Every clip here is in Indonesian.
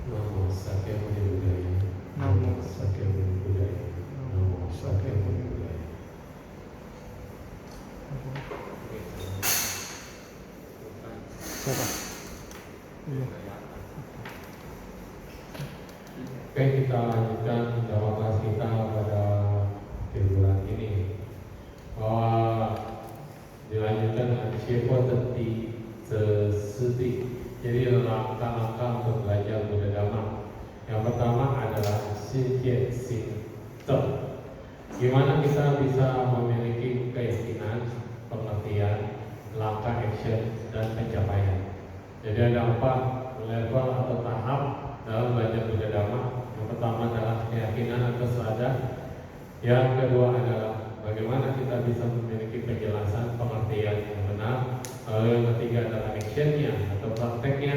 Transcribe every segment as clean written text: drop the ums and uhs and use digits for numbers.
Namo Sakya Muni Buddhaya. Namo Sakya Muni Buddhaya. Namo Sakya Muni Buddhaya. Siapa? Iya. Oke, kita lanjutkan jawab kelas kita pada bulan ini, bahwa dilanjutkan dengan Shepo Teti Sesiti. Jadi langkah-langkah untuk belajar Buddha Dhamma. Yang pertama adalah Shinje Sinte. Gimana kita bisa memiliki keyakinan, pengertian, langkah action, dan pencapaian. Jadi ada 4 level atau tahap dalam belajar Buddha Dhamma. Yang pertama adalah keyakinan atau sadar. Yang kedua adalah bagaimana kita bisa memiliki penjelasan, pengertian yang benar. Lalu yang ketiga adalah actionnya atau prakteknya.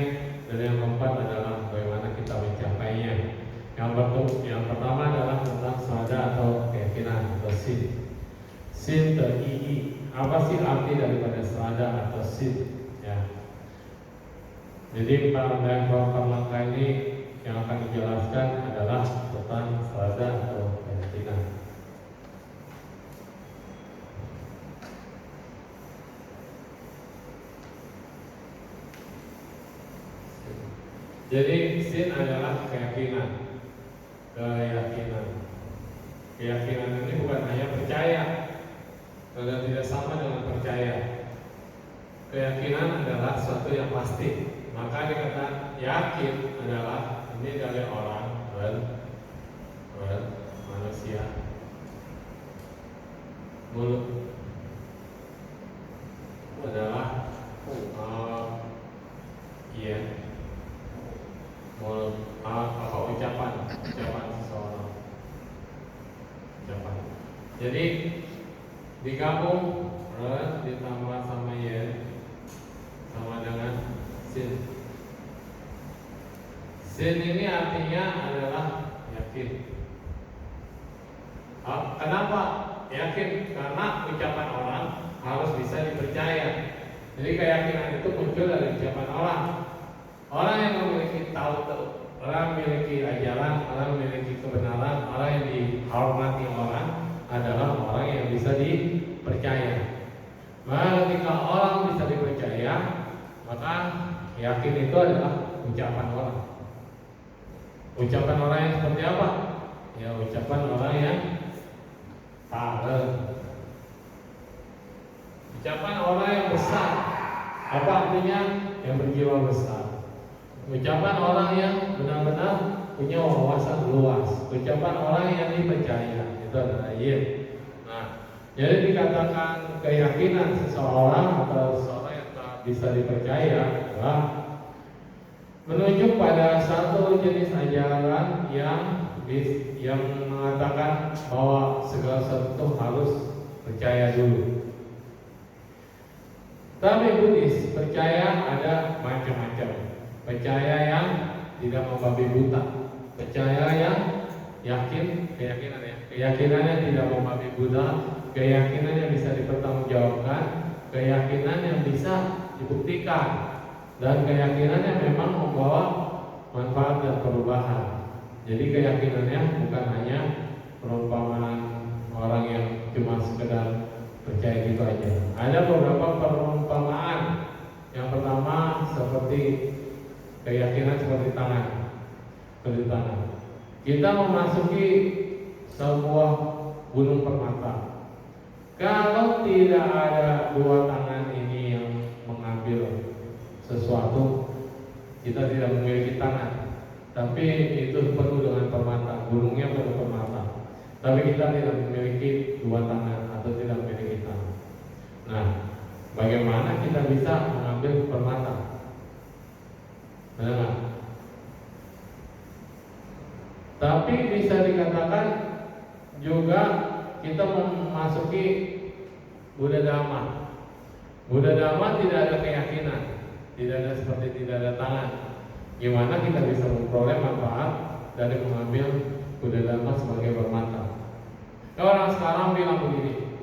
Dan yang keempat adalah bagaimana kita mencapainya. Yang pertama adalah tentang sadar atau keyakinan atau sin. Sin te-i. Apa sih arti daripada sadar atau sin? Ya. Jadi pada langkah ini yang akan dijelaskan adalah tentang sadar atau keyakinan. Jadi sin adalah keyakinan. Keyakinan ini bukan hanya percaya, dan tidak sama dengan percaya. Keyakinan adalah sesuatu yang pasti. Maka dikatakan yakin adalah ini dari orang manusia. Mulut adalah iya. Mulut apa ucapan seseorang. Ucapan. Jadi digabung ditambah sama yen sama dengan sin. Sin ini artinya adalah yakin. Kenapa yakin? Karena ucapan orang harus bisa dipercaya. Jadi keyakinan itu muncul dari ucapan orang. Orang yang memiliki orang memiliki ajaran, orang memiliki kebenaran, orang yang dihormati orang adalah orang yang bisa dipercaya. Maka ketika orang bisa dipercaya, maka yakin itu adalah ucapan orang. Ucapan orang yang seperti apa? Ya, ucapan orang yang taat. Ucapan orang yang besar. Apa artinya? Yang berjiwa besar. Ucapan orang yang benar-benar punya wawasan luas. Ucapan orang yang dipercaya. Itu adalah yin. Nah, jadi dikatakan keyakinan seseorang atau seseorang yang tak bisa dipercaya adalah menunjuk pada satu jenis ajaran yang mengatakan bahwa segala sesuatu harus percaya dulu. Tapi Buddhis percaya ada macam-macam. Percaya yang tidak membabi buta, percaya yang yakin, keyakinan yang tidak membabi buta, keyakinan yang bisa dipertanggungjawabkan, keyakinan yang bisa dibuktikan, dan keyakinan yang memang membawa manfaat dan perubahan. Jadi keyakinannya bukan hanya perumpamaan orang yang cuma sekedar percaya gitu aja. Ada beberapa perumpamaan. Yang pertama seperti keyakinan seperti tangan. Kita memasuki sebuah gunung permata. Kalau tidak ada dua tangan ini yang mengambil sesuatu, kita tidak memiliki tangan. Tapi itu penuh dengan permata. Gunungnya penuh permata. Tapi kita tidak memiliki dua tangan atau tidak memiliki tangan. Nah, bagaimana kita bisa mengambil permata? Benar. Tapi bisa dikatakan juga kita memasuki Buddha Dhamma. Buddha Dhamma tidak ada keyakinan, tidak ada seperti tidak ada tangan. Gimana kita bisa memperoleh manfaat dari mengambil Buddha Dhamma sebagai permata? Orang sekarang bilang begini,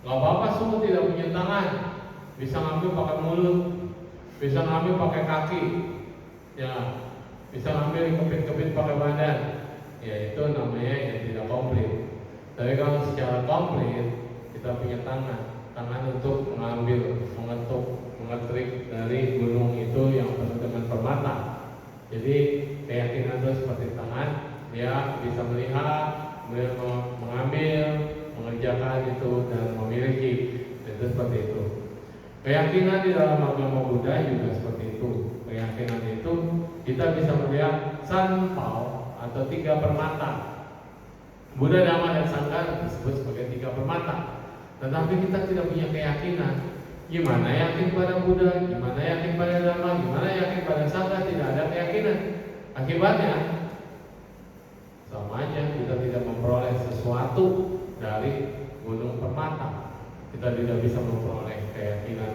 nggak apa-apa semua tidak punya tangan, bisa ngambil pakai mulut, bisa ngambil pakai kaki. Ya, bisa ngambil kepit-kepit pakai badan, ya itu namanya yang tidak komplit. Tapi kalau secara komplit, kita punya tangan untuk mengambil, mengetuk, mengetrik dari gunung itu yang penuh dengan permata. Jadi keyakinan itu seperti tangan, dia bisa melihat, mengambil, mengerjakan itu dan memiliki. Itu seperti itu. Keyakinan di dalam agama Buddha juga seperti itu. Keyakinan itu kita bisa melihat sanpao atau 3 permata. Buddha, Dhamma, dan Sangha disebut sebagai 3 permata. Tetapi kita tidak punya keyakinan. Gimana yakin pada Buddha? Gimana yakin pada Dhamma? Gimana yakin pada Sangha? Tidak ada keyakinan. Akibatnya sama aja, kita tidak memperoleh sesuatu dari gunung permata. Kita tidak bisa memperoleh keyakinan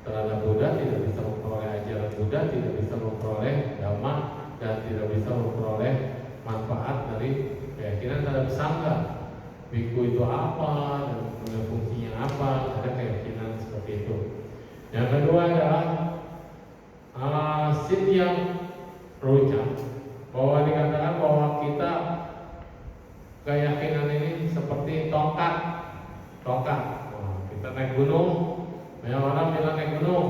terhadap Buddha, tidak bisa memperoleh ajaran Buddha, tidak bisa memperoleh Dhamma, dan tidak bisa memperoleh manfaat dari keyakinan terhadap Sangha. Biku itu apa dan fungsinya apa? Ada keyakinan seperti itu. Yang kedua adalah Sityam Ruca, bahwa dikatakan bahwa kita keyakinan ini seperti tongkat. Kita naik gunung, banyak orang bilang naik gunung,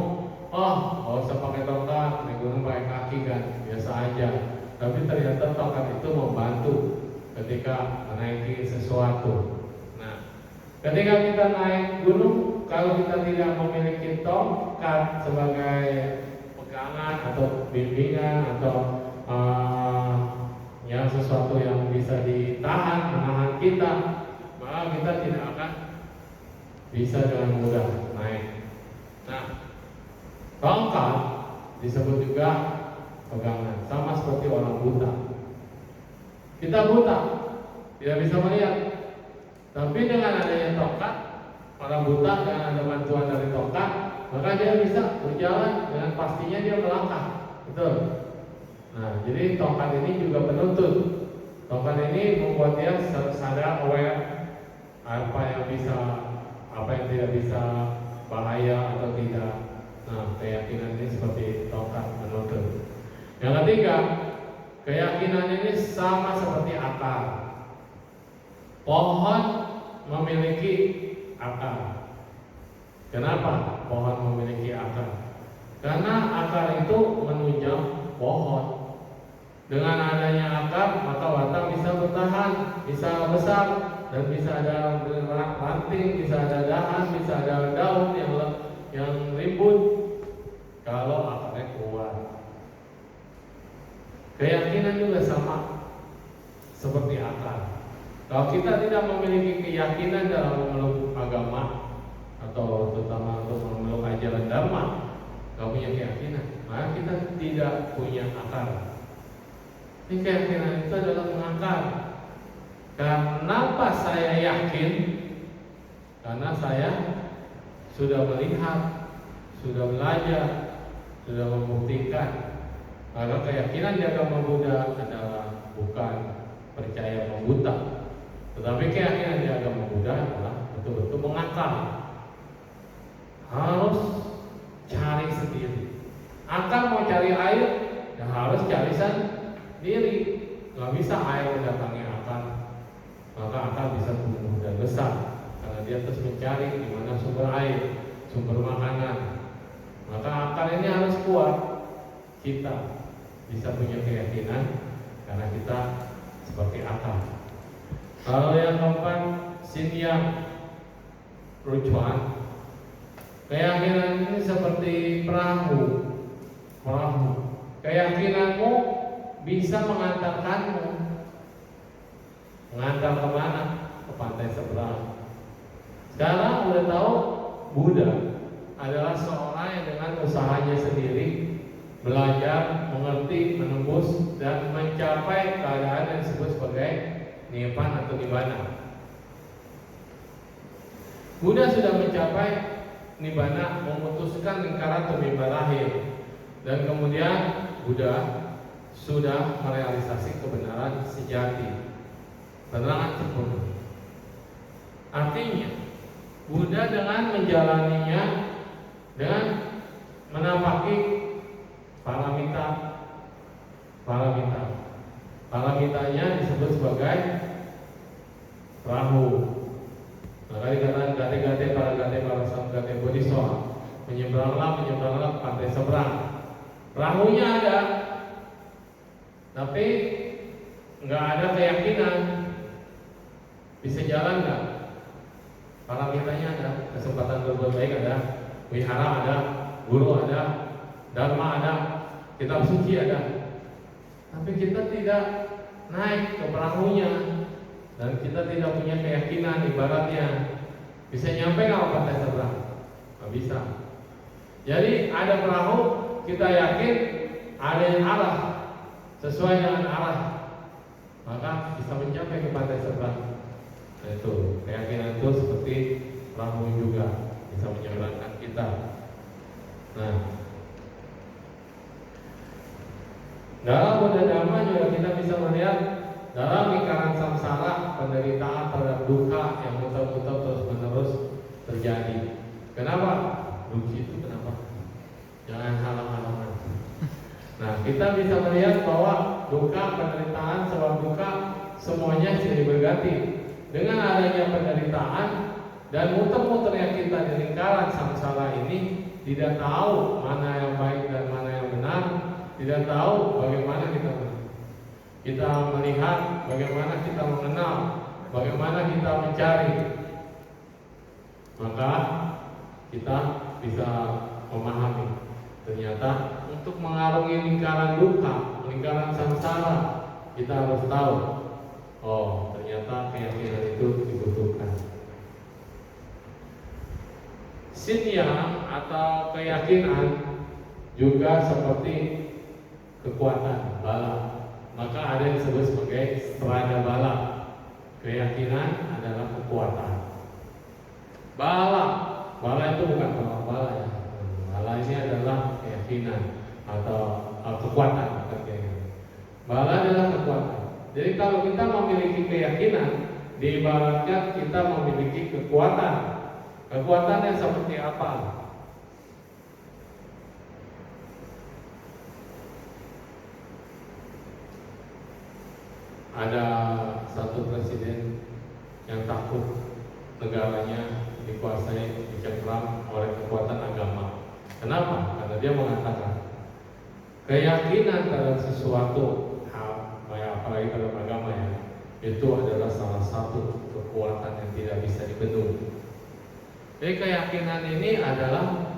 oh nggak usah pakai tongkat, naik gunung pakai kaki kan, biasa aja. Tapi ternyata tongkat itu membantu ketika menaiki sesuatu. Nah, ketika kita naik gunung, kalau kita tidak memiliki tongkat sebagai pegangan atau bimbingan atau yang sesuatu yang bisa ditahan, menahan kita, maka kita tidak akan bisa dengan mudah naik. Nah, tongkat disebut juga pegangan, sama seperti orang buta. Kita buta, tidak bisa melihat, tapi dengan adanya tongkat, orang buta dengan ada bantuan dari tongkat, maka dia bisa berjalan dengan pastinya, dia melangkah. Betul. Nah, jadi tongkat ini juga penuntut. Tongkat ini membuat dia sadar, aware apa yang bisa, apa yang tidak bisa, bahaya atau tidak. Nah, keyakinan ini seperti tongkat penuntut. Yang ketiga, keyakinan ini sama seperti akar. Pohon memiliki akar. Kenapa pohon memiliki akar? Karena akar itu menunjang pohon. Dengan adanya akar, maka batang bisa bertahan, bisa besar, dan bisa ada ranting, bisa ada dahan, bisa ada daun yang rimbun kalau akarnya kuat. Keyakinan juga sama seperti akar. Kalau kita tidak memiliki keyakinan dalam memeluk agama atau terutama untuk memeluk ajaran Dhamma, gak punya keyakinan, maka kita tidak punya akar. Ini keyakinan itu adalah mengakar. Kenapa saya yakin? Karena saya sudah melihat, sudah belajar, sudah membuktikan. Karena keyakinan di agama Buddha adalah bukan percaya membuta, tetapi keyakinan di agama Buddha adalah betul-betul mengakar. Harus cari sendiri. Akar mau cari air, ya harus cari sendiri. Gak bisa air mendatangi akar, maka akar bisa tumbuh dan besar karena dia terus mencari di mana sumber air, sumber makanan. Maka akar ini harus kuat. Kita bisa punya keyakinan karena kita seperti akar. Kalau yang keempat, Sityam Rucuan, keyakinan ini seperti perahu. Keyakinanmu bisa mengantarkanmu. Mengantar kemana? Ke pantai seberang. Sekarang udah tahu Buddha adalah seorang yang dengan usahanya sendiri belajar, mengerti, menembus, dan mencapai keadaan yang disebut sebagai Nibbana atau Nibbana. Buddha sudah mencapai Nibbana, memutuskan lingkaran tumimba lahir, dan kemudian Buddha sudah merealisasi kebenaran sejati, penerangan sempurna. Artinya Buddha dengan menjalaninya, dengan menapaki paramita, paramita. Paramitanya disebut sebagai perahu. Maka dikatakan gate-gate para gate bodhisattva, menyeberanglah ke pantai seberang. Perahunya ada, tapi nggak ada keyakinan bisa jalan nggak. Paramitanya ada, kesempatan berbuat baik ada, wihara ada, guru ada, dharma ada, kitab suci ada. Tapi kita tidak naik ke perahunya dan kita tidak punya keyakinan ibaratnya bisa nyampe nggak pantai seberang? Nggak bisa. Jadi ada perahu, kita yakin ada yang arah sesuai dengan arah, maka bisa mencapai ke pantai seberang. Nah, itu keyakinan itu seperti perahu juga bisa menyeberangkan kita. Nah, dalam Buddha Dhamma juga kita bisa melihat dalam lingkaran samsara, penderitaan terhadap duka yang muter-muter terus-menerus terjadi. Kenapa? Duka itu kenapa? Jangan halang-halangan. Nah, kita bisa melihat bahwa duka, penderitaan, sebab duka semuanya silih berganti. Dengan adanya penderitaan dan muter-muternya kita di lingkaran samsara ini, tidak tahu mana yang baik dan mana yang benar, tidak tahu bagaimana kita melihat, bagaimana kita mengenal, bagaimana kita mencari. Maka kita bisa memahami ternyata untuk mengarungi lingkaran duka, lingkaran samsara, kita harus tahu, oh ternyata keyakinan itu dibutuhkan. Sinyal atau keyakinan juga seperti kekuatan bala. Maka ada yang disebut sebagai strada bala. Keyakinan adalah kekuatan. Bala itu bukan bala ya. Bala ini adalah keyakinan atau kekuatan, bukan keyakinan. Bala adalah kekuatan. Jadi kalau kita memiliki keyakinan, diibaratkan kita memiliki kekuatan. Kekuatannya seperti apa? Ada satu presiden yang takut negaranya dikuasai, dicengkram oleh kekuatan agama. Kenapa? Karena dia mengatakan keyakinan terhadap sesuatu, apalagi terhadap agama ya, itu adalah salah satu kekuatan yang tidak bisa dibendung. Jadi keyakinan ini adalah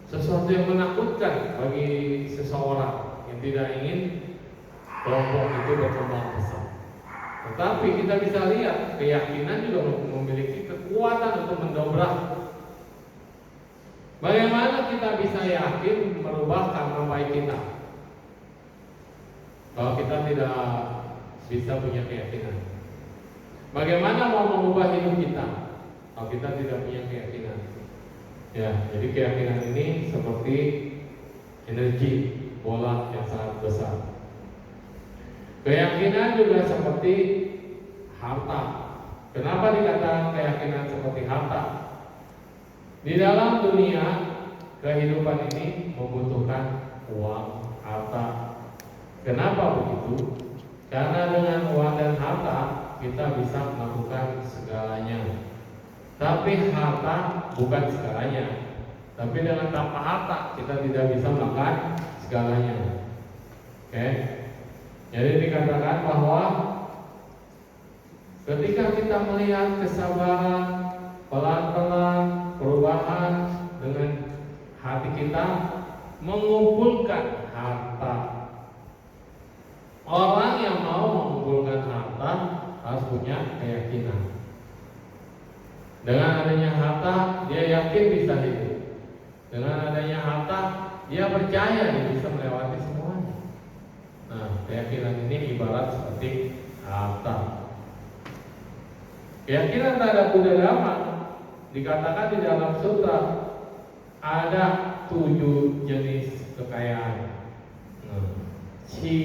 sesuatu yang menakutkan bagi seseorang yang tidak ingin kelompok itu berkembang besar. Tetapi kita bisa lihat keyakinan juga memiliki kekuatan untuk mendobrak. Bagaimana kita bisa yakin merubah karma baik kita kalau kita tidak bisa punya keyakinan? Bagaimana mau mengubah hidup kita kalau kita tidak punya keyakinan? Ya, jadi keyakinan ini seperti energi bola yang sangat besar. Keyakinan juga seperti harta. Kenapa dikatakan keyakinan seperti harta? Di dalam dunia kehidupan ini membutuhkan uang, harta. Kenapa begitu? Karena dengan uang dan harta kita bisa melakukan segalanya. Tapi harta bukan segalanya. Tapi dengan tanpa harta kita tidak bisa melakukan segalanya. Oke? Jadi dikatakan bahwa ketika kita melihat kesabaran, pelan-pelan perubahan dengan hati kita mengumpulkan harta. Orang yang mau mengumpulkan harta harus punya keyakinan. Dengan adanya harta, dia yakin bisa hidup. Dengan adanya harta, dia percaya dia bisa melewati semuanya. Nah, keyakinan ini ibarat seperti harta. Keyakinan terhadap Buddha Dhamma dikatakan di dalam sutra ada 7 jenis kekayaan. Chi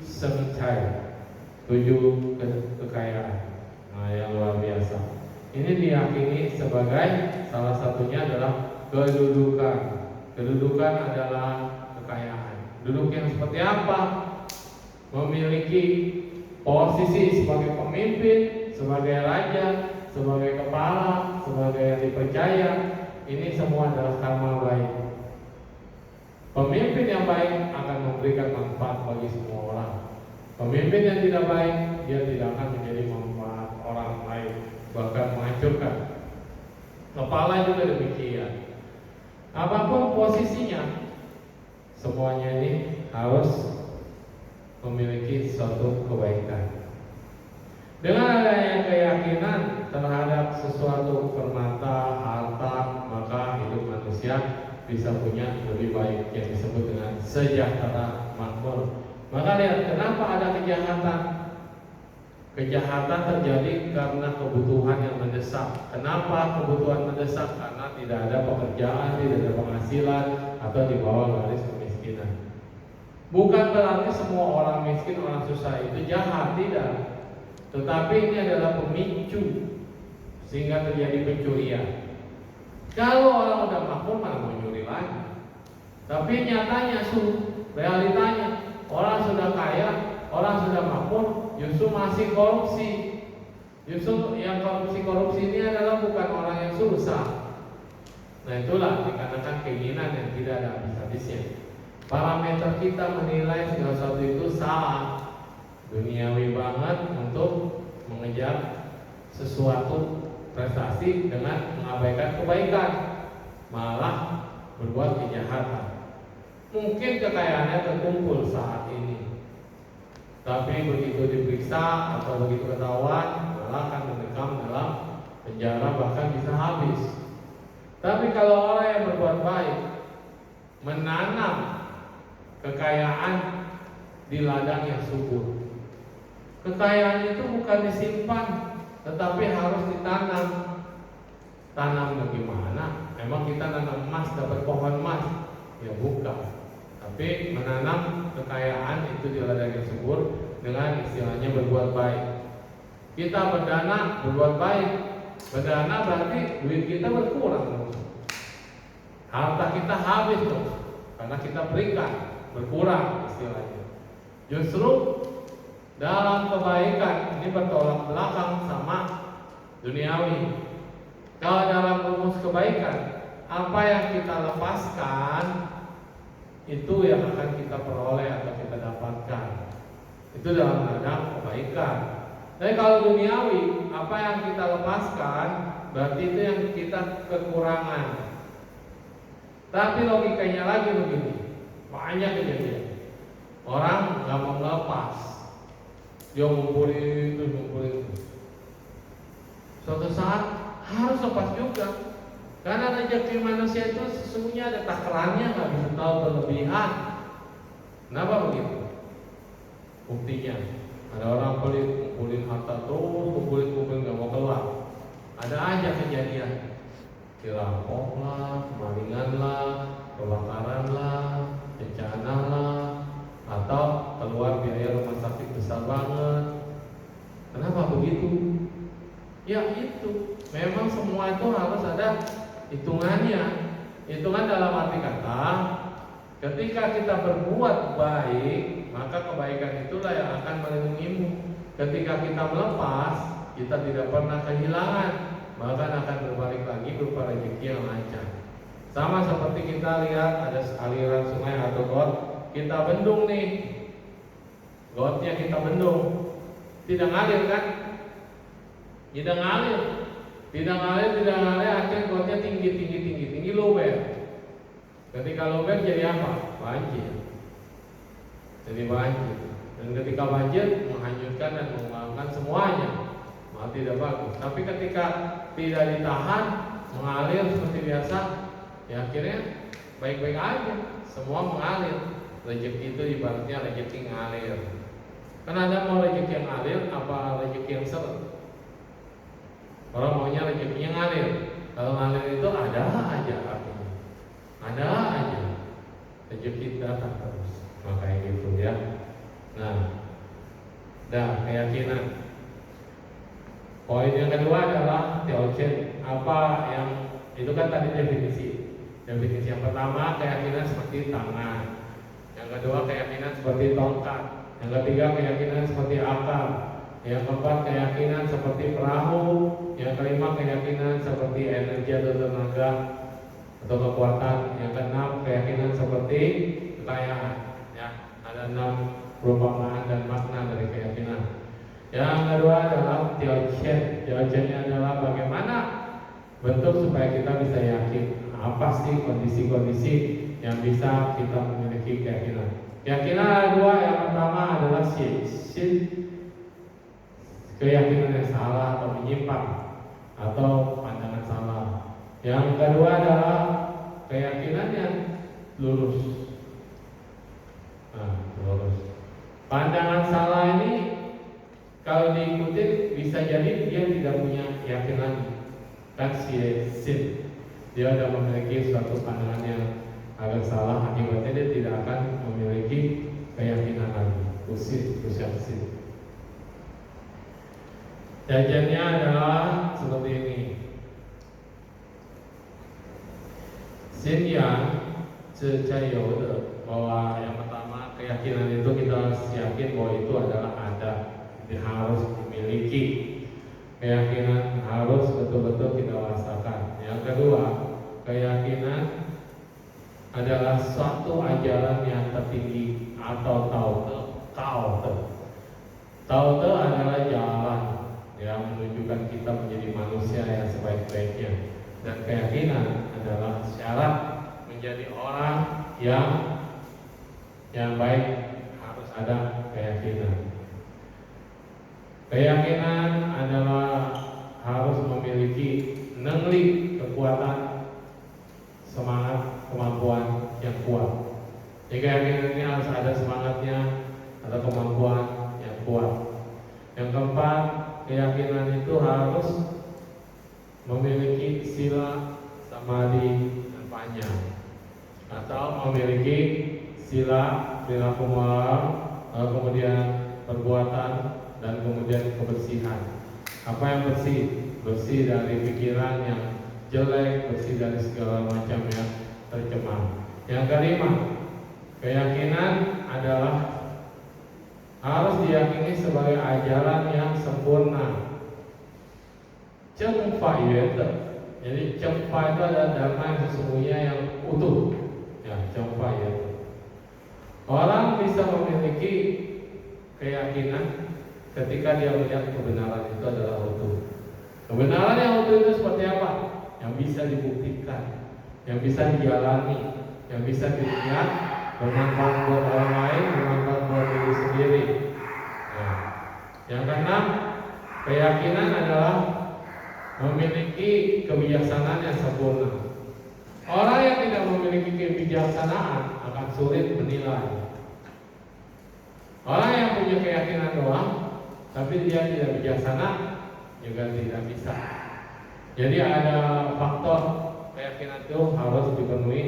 Seng Chai, 7 kekayaan. Nah, yang luar biasa. Ini diyakini sebagai salah satunya adalah kedudukan. Kedudukan adalah kekayaan. Duduk yang seperti apa? memiliki posisi sebagai pemimpin, sebagai raja, sebagai kepala, sebagai yang dipercaya. Ini semua adalah karma baik. Pemimpin yang baik akan memberikan manfaat bagi semua orang. Pemimpin yang tidak baik, dia tidak akan menjadi manfaat orang lain, bahkan menghancurkan. Kepala juga demikian. Apapun posisinya, semuanya ini harus memiliki suatu kebaikan. Dengan adanya keyakinan terhadap sesuatu permata, harta, maka hidup manusia bisa punya lebih baik, yang disebut dengan sejahtera, makmur. Maka lihat, kenapa ada kejahatan? Kejahatan terjadi karena kebutuhan yang mendesak. Kenapa kebutuhan mendesak? Karena tidak ada pekerjaan, tidak ada penghasilan, atau di bawah garis kemiskinan. Bukan berarti semua orang miskin, orang susah itu jahat, tidak. Tetapi ini adalah pemicu sehingga terjadi pencurian. Kalau orang udah makmur, mana mau nyuri lagi. Tapi nyatanya, realitanya, orang sudah kaya, orang sudah makmur, justru masih korupsi. Justru yang korupsi ini adalah bukan orang yang susah. Nah itulah dikarenakan keinginan yang tidak ada habis-habisnya. Parameter kita menilai segala sesuatu itu salah, duniawi banget untuk mengejar sesuatu prestasi dengan mengabaikan kebaikan, malah berbuat kejahatan. Mungkin kekayaannya terkumpul saat ini, tapi begitu diperiksa atau begitu ketahuan, malah akan mendekam dalam penjara, bahkan bisa habis. Tapi kalau orang yang berbuat baik, menanam kekayaan di ladang yang subur. Kekayaan itu bukan disimpan, tetapi harus ditanam. Tanam bagaimana? Emang kita nanam emas dapat pohon emas? Ya bukan. Tapi menanam kekayaan itu di ladang yang subur dengan istilahnya berbuat baik. Kita berdana berbuat baik. Berdana berarti duit kita berkurang. Harta kita habis dong, karena kita berikan, berkurang istilahnya. Justru dalam kebaikan ini bertolak belakang sama duniawi. Kalau dalam rumus kebaikan, apa yang kita lepaskan itu yang akan kita peroleh atau kita dapatkan. Itu dalam ladang kebaikan. Tapi kalau duniawi, apa yang kita lepaskan berarti itu yang kita kekurangan. Tapi logikanya lagi begini, banyak kejadian. Orang nggak mau melepas, dia ngumpulin itu. Suatu saat harus lepas juga, karena rezeki manusia itu sesungguhnya ada takarannya, nggak bisa tahu berlebihan. Kenapa begitu? Buktinya, ada orang pelit, ngumpulin harta terus, kumpulin nggak mau keluar. Ada aja kejadian. Dirampok lah, kemalingan lah, kebakaran lah, bencana lah, atau keluar biaya rumah sakit besar banget. Kenapa begitu? Ya itu, memang semua itu harus ada hitungannya. Hitungan dalam arti kata, ketika kita berbuat baik, maka kebaikan itulah yang akan melindungimu. Ketika kita melepas, kita tidak pernah kehilangan, bahkan akan berbalik lagi berupa rezeki yang lancar. Sama seperti kita lihat ada aliran sungai atau got, kita bendung nih, gotnya kita bendung, tidak ngalir kan? Tidak ngalir, akhirnya gotnya tinggi lober. Ketika lober jadi apa? Banjir. Jadi banjir. Dan ketika banjir menghanyutkan dan mengulangan semuanya, malah tidak bagus. Tapi ketika tidak ditahan, mengalir seperti biasa, ya akhirnya baik-baik aja, semua mengalir. Rezeki itu ibaratnya rezeki ngalir. Kan ada mau rezeki yang ngalir, apa rezeki yang seret? Orang maunya rezekinya ngalir. Kalau ngalir itu ada aja artinya, ada aja rezeki datang terus. Makanya gitu ya. Nah, keyakinan. Poin yang kedua adalah theology. Apa yang itu kan tadi definisi. Definisi yang pertama keyakinan seperti tangan. Yang kedua keyakinan seperti tongkat. Yang ketiga keyakinan seperti akal. Yang keempat keyakinan seperti perahu. Yang kelima keyakinan seperti energi atau tenaga atau kekuatan. Yang keenam keyakinan seperti kekayaan. Ya, ada 6 perumpamaan dan makna dari keyakinan. Yang kedua adalah theologian. Theologiannya adalah bagaimana bentuk supaya kita bisa yakin. Apa sih kondisi-kondisi yang bisa kita memiliki keyakinan? Keyakinan ada 2. Yang pertama adalah sin, keyakinan yang salah atau menyimpang atau pandangan salah. Yang kedua adalah keyakinan yang lurus. Lurus. Pandangan salah ini kalau diikuti bisa jadi dia tidak punya keyakinan. Kan sin, dia sudah memiliki suatu pandangan yang agak salah, akibatnya dia tidak akan memiliki keyakinan lagi. Usia. Jajannya adalah seperti ini. Sin yang bahwa yang pertama keyakinan itu kita harus yakin bahwa itu adalah ada, harus dimiliki. Keyakinan harus betul-betul kita rasakan. Yang kedua, keyakinan adalah suatu ajaran yang tertinggi atau Taute adalah jalan yang menunjukkan kita menjadi manusia yang sebaik-baiknya. Dan keyakinan adalah syarat menjadi orang yang baik, harus ada keyakinan. Keyakinan adalah harus memiliki nengli, kekuatan, semangat, kemampuan yang kuat. Jadi keyakinan ini harus ada semangatnya, ada kemampuan yang kuat. Yang keempat, keyakinan itu harus memiliki sila, samadhi, dan panya, atau memiliki sila, perilaku moral, kemudian perbuatan, dan kemudian kebersihan. Apa yang bersih? Bersih dari pikiran yang jelek, bersih dari segala macam yang tercemar. Yang kelima, keyakinan adalah harus diyakini sebagai ajaran yang sempurna. Cengfa yete. Jadi cengfa itu adalah dharma yang sesungguhnya yang utuh. Ya, cengfa yete. Orang bisa memiliki keyakinan ketika dia melihat kebenaran itu adalah utuh. Kebenaran yang utuh itu seperti apa? Yang bisa dibuktikan, yang bisa dijalani, yang bisa dilihat, bermanfaat buat orang lain, bermanfaat buat diri sendiri. Nah, yang keenam, keyakinan adalah memiliki kebijaksanaan yang sempurna. Orang yang tidak memiliki kebijaksanaan akan sulit menilai. Orang yang punya keyakinan doang tapi dia tidak bijaksana juga tidak bisa. Jadi ada faktor keyakinan itu harus dipenuhi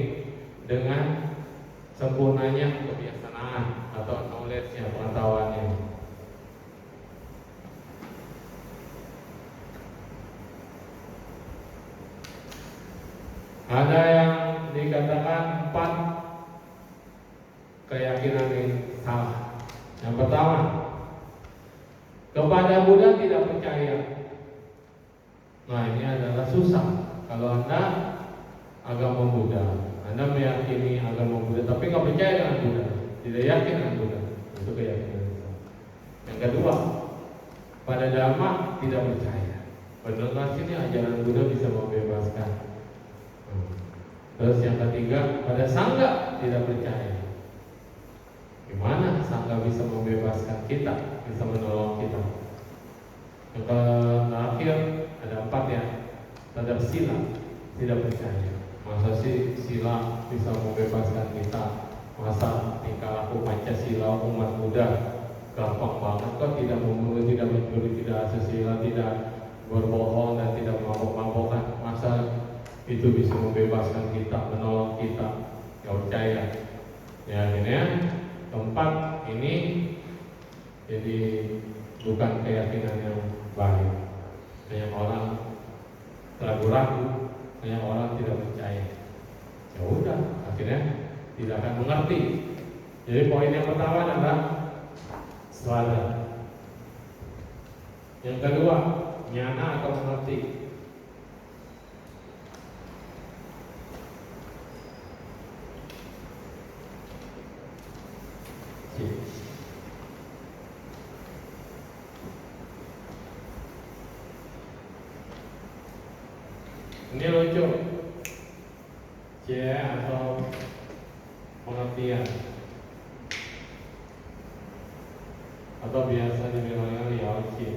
dengan sempurnanya kebijaksanaan atau knowledge-nya, pengetahuannya. Ada yang dikatakan 4 keyakinan yang salah. Yang pertama, kepada Buddha tidak percaya. Nah, ini adalah susah. Kalau Anda agama Buddha, Anda meyakini agama Buddha tapi nggak percaya dengan Buddha, tidak yakin dengan Buddha, itu keyakinan. Yang kedua, pada Dhamma tidak percaya. Benar sini ajaran Buddha bisa membebaskan. Terus yang ketiga, pada Sangha tidak percaya. Gimana Sangha bisa membebaskan kita, bisa menolong kita? Yang terakhir ada 4 ya. Terhadap sila tidak percaya. Masa sih sila bisa membebaskan kita? Masa tingkah laku Pancasila umat Buddha gampang banget kok, tidak membunuh, tidak mencuri, tidak asusila, tidak berbohong dan tidak mabok-mabokan. Masa itu bisa membebaskan kita, menolong kita? Gak percaya. Ya akhirnya keempat ini jadi bukan keyakinan yang baik. Banyak orang ragu-ragu, banyak orang tidak percaya. Ya udah, akhirnya tidak akan mengerti. Jadi poin yang pertama adalah Swada. Yang kedua, nyana atau mengerti. Ini lucu. C atau pengertian, atau biasa dibilangnya liaoci.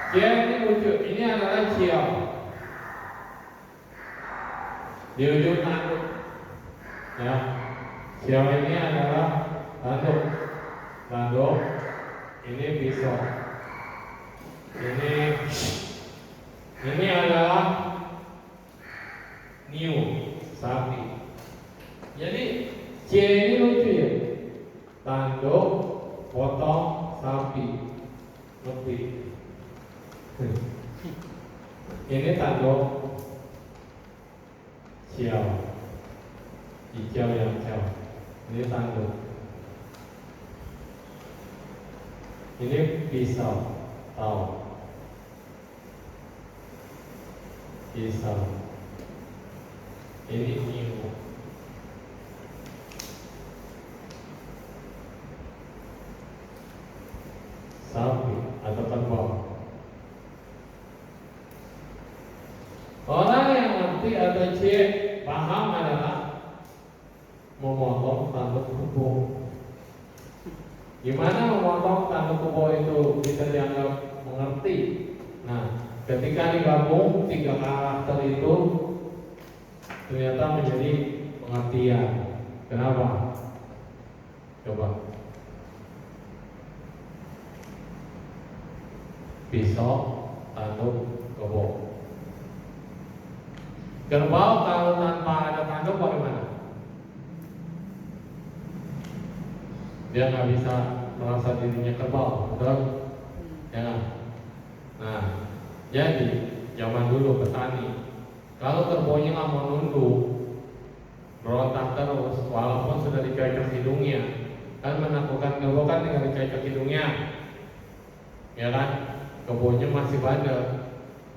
C ini lucu. Ini adalah ciao di ujung tanduk. Ya, ciao ini adalah tanduk. Tanduk. Ini pisau. Ini adalah new sapi. Jadi C ini lucu ya. Tanduk, potong, sapi. Ngerti? Ini tanduk ciao. Hijau yang ciao. Ini tanduk. Ini pisau, tahu? Pisau. Ini new. Sapi atau kerbau. Orang yang ngerti atau paham adalah memotong tanduk kerbau. Gimana memotong tanduk kerbau itu bisa dianggap mengerti? Nah, ketika digabung 3 karakter itu ternyata menjadi pengertian. Kenapa? Coba. Pisau, tanduk, kerbau. Kerbau kalau tanpa ada tanduk bagaimana? Dia nggak bisa merasa dirinya kerbau, betul? Ya. Nah, jadi zaman dulu petani, kalau kerbaunya nggak mau nunduk, berontak terus, walaupun sudah dicocok hidungnya, kan menakutkan kerbau kan tinggal dicocok hidungnya, ya kan? Kerbaunya masih bandel,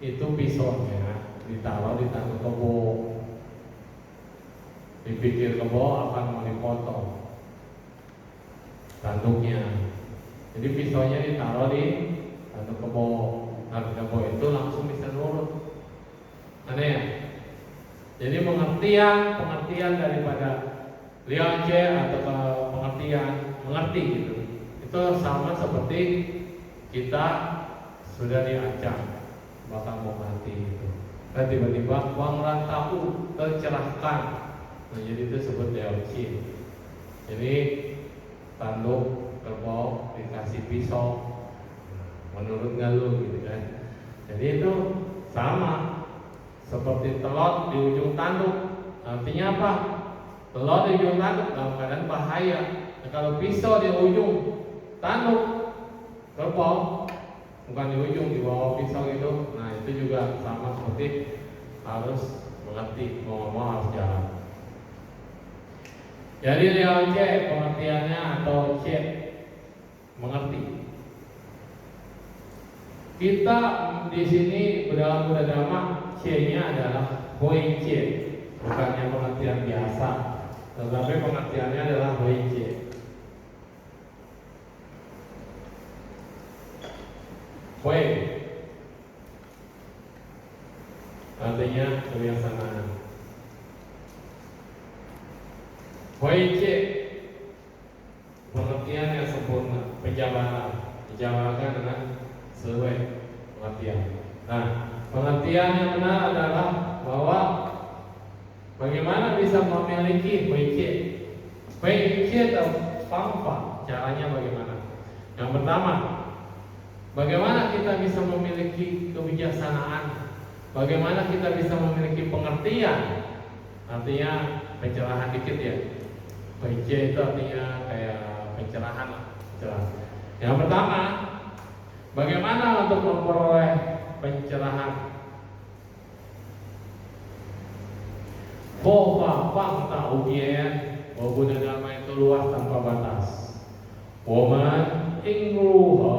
itu pisaunya ditaruh di tanduk kerbau, dipikir kerbau akan mau dipotong tanduknya. Jadi pisaunya ditaruh di tanduk kerbau. Tanduk kerbau itu langsung bisa nurut. Aneh ya? Jadi pengertian daripada liance atau pengertian mengerti gitu. Itu sama seperti kita sudah diancam bakal mau mati gitu. Dan tiba-tiba uang tahu tercerahkan. Nah, jadi itu disebut liance. Jadi tanduk kerbau dikasih pisau, menurut nggak lu gitu kan? Jadi itu sama seperti telur di ujung tanduk. Artinya apa? Telur di ujung tanduk dalam keadaan bahaya. Nah, kalau pisau di ujung tanduk kerbau, bukan di ujung, di bawah pisau gitu. Nah itu juga sama seperti harus mengerti, mau harus jalan. Jadi real C pengertiannya atau C mengerti. Kita di sini dalam Buddha Dhamma C-nya adalah Hoi C, bukannya pengertian biasa, tetapi pengertiannya adalah Hoi C. Hoi artinya kebiasaan. Hoi C pengertian yang sempurna, penjabaran, dijabarkan dengan sesuai pengertian. Nah, pengertian yang benar adalah bahwa bagaimana bisa memiliki Hoi C. Hoi C atau pangpa, caranya bagaimana? Yang pertama, bagaimana kita bisa memiliki kebijaksanaan? Bagaimana kita bisa memiliki pengertian? Artinya pencerahan dikit ya. Hoi C itu artinya kayak pencerahan lah. Yang pertama, bagaimana untuk memperoleh pencerahan? Fo fa fang tau bien, Buddha Dharma itu luas tanpa batas. Woman ingru he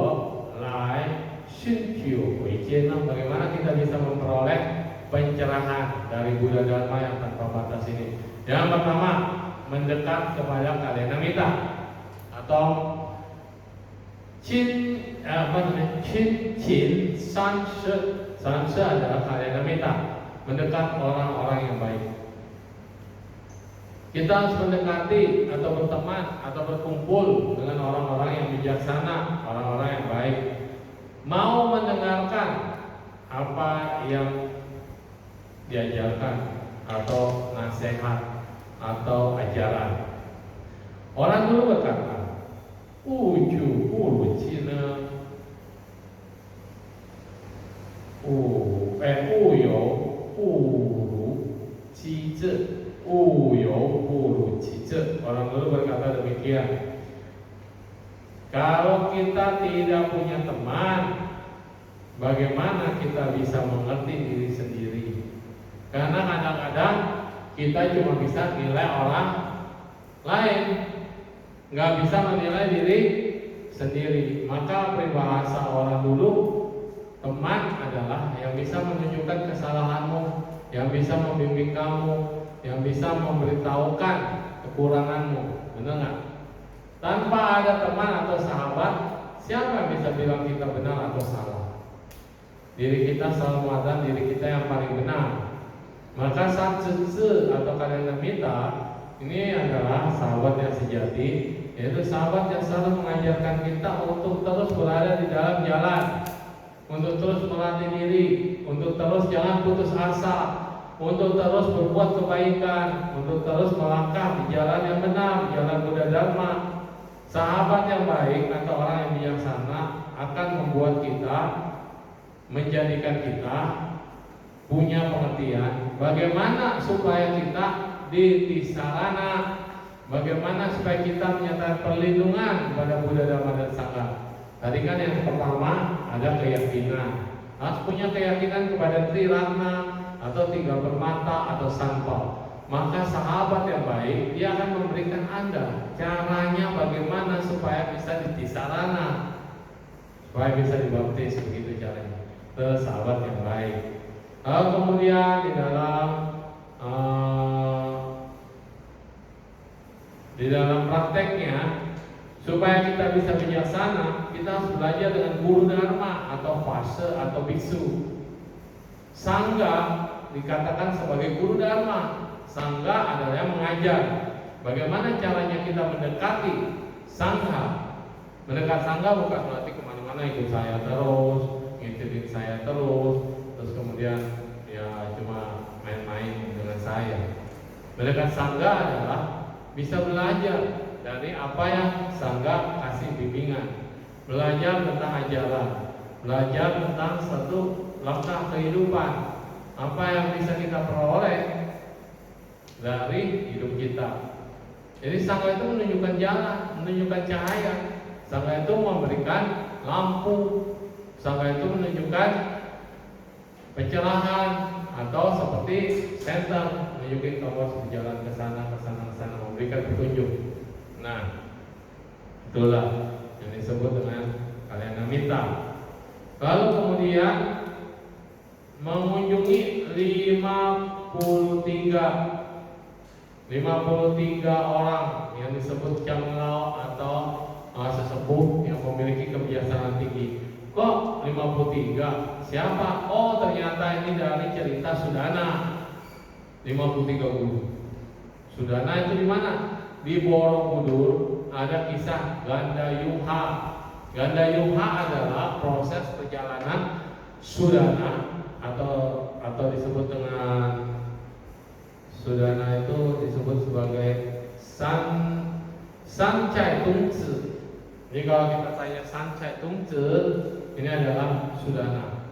lai shin qiu hui jian. Bagaimana kita bisa memperoleh pencerahan dari Buddha Dharma yang tanpa batas ini? Yang pertama, mendekat kepada Kalyanamitta atau Chin Sanse adalah Kalyanamitta, mendekat orang-orang yang baik. Kita harus mendekati atau berteman atau berkumpul dengan orang-orang yang bijaksana, orang-orang yang baik. Mau mendengarkan apa yang diajarkan atau nasihat atau ajaran. Orang dulu berkata, Uju ulu cina uyo ulu cize. Orang dulu berkata demikian. Kalau kita tidak punya teman, bagaimana kita bisa mengerti diri sendiri? Karena kadang-kadang kita cuma bisa nilai orang lain, nggak bisa menilai diri sendiri. Maka peribahasa orang dulu, teman adalah yang bisa menunjukkan kesalahanmu, yang bisa membimbing kamu, yang bisa memberitahukan kekuranganmu. Benar nggak? Tanpa ada teman atau sahabat, siapa yang bisa bilang kita benar atau salah? Diri kita selalu mengatakan diri kita yang paling benar. Maka Sanse atau Kalyanamitta ini adalah sahabat yang sejati, yaitu sahabat yang selalu mengajarkan kita untuk terus berada di dalam jalan, untuk terus melatih diri, untuk terus jangan putus asa, untuk terus berbuat kebaikan, untuk terus melangkah di jalan yang benar, jalan Buddha Dharma. Sahabat yang baik atau orang yang bijaksana akan membuat kita, menjadikan kita punya pengertian bagaimana supaya kita di tisarana, bagaimana supaya kita menyatakan perlindungan kepada Buddha Dharma dan Sangha. Tadi kan yang pertama ada keyakinan, harus punya keyakinan kepada Triratna atau tiga permata atau sampal. Maka sahabat yang baik dia akan memberikan Anda caranya bagaimana supaya bisa ditisarana, supaya bisa dibaptis, begitu caranya. Itu sahabat yang baik. Lalu kemudian di dalam prakteknya, supaya kita bisa bijaksana, kita harus belajar dengan guru dharma atau fase atau biksu. Sangga dikatakan sebagai guru dharma. Sangga adalah yang mengajar. Bagaimana caranya kita mendekati sangha? Mendekat sangga bukan berarti kemana-mana ikut saya terus, ngikutin saya terus kemudian ya cuma main-main dengan saya. Mendekat sangga adalah bisa belajar dari apa yang sangga kasih bimbingan, belajar tentang ajaran, belajar tentang satu langkah kehidupan, apa yang bisa kita peroleh dari hidup kita. Jadi sangga itu menunjukkan jalan, menunjukkan cahaya. Sangga itu memberikan lampu. Sangga itu menunjukkan pencerahan atau seperti senter, menunjukkan kalau harus berjalan ke sana, memberikan petunjuk. Nah, itulah yang disebut dengan Kalyanamitta. Lalu kemudian mengunjungi 53 orang yang disebut Changlao atau sesepuh yang memiliki kebijaksanaan tinggi. Kok 53? Siapa? Oh, ternyata ini dari cerita Sudana. 53 guru. Sudana itu di mana? Di Borobudur ada kisah Gandayuha. Gandayuha adalah proses perjalanan Sudana atau disebut dengan Sudana itu disebut sebagai Sancai Tungzi. Jadi kalau kita tanya Sancai Tungzi, ini adalah Sudana.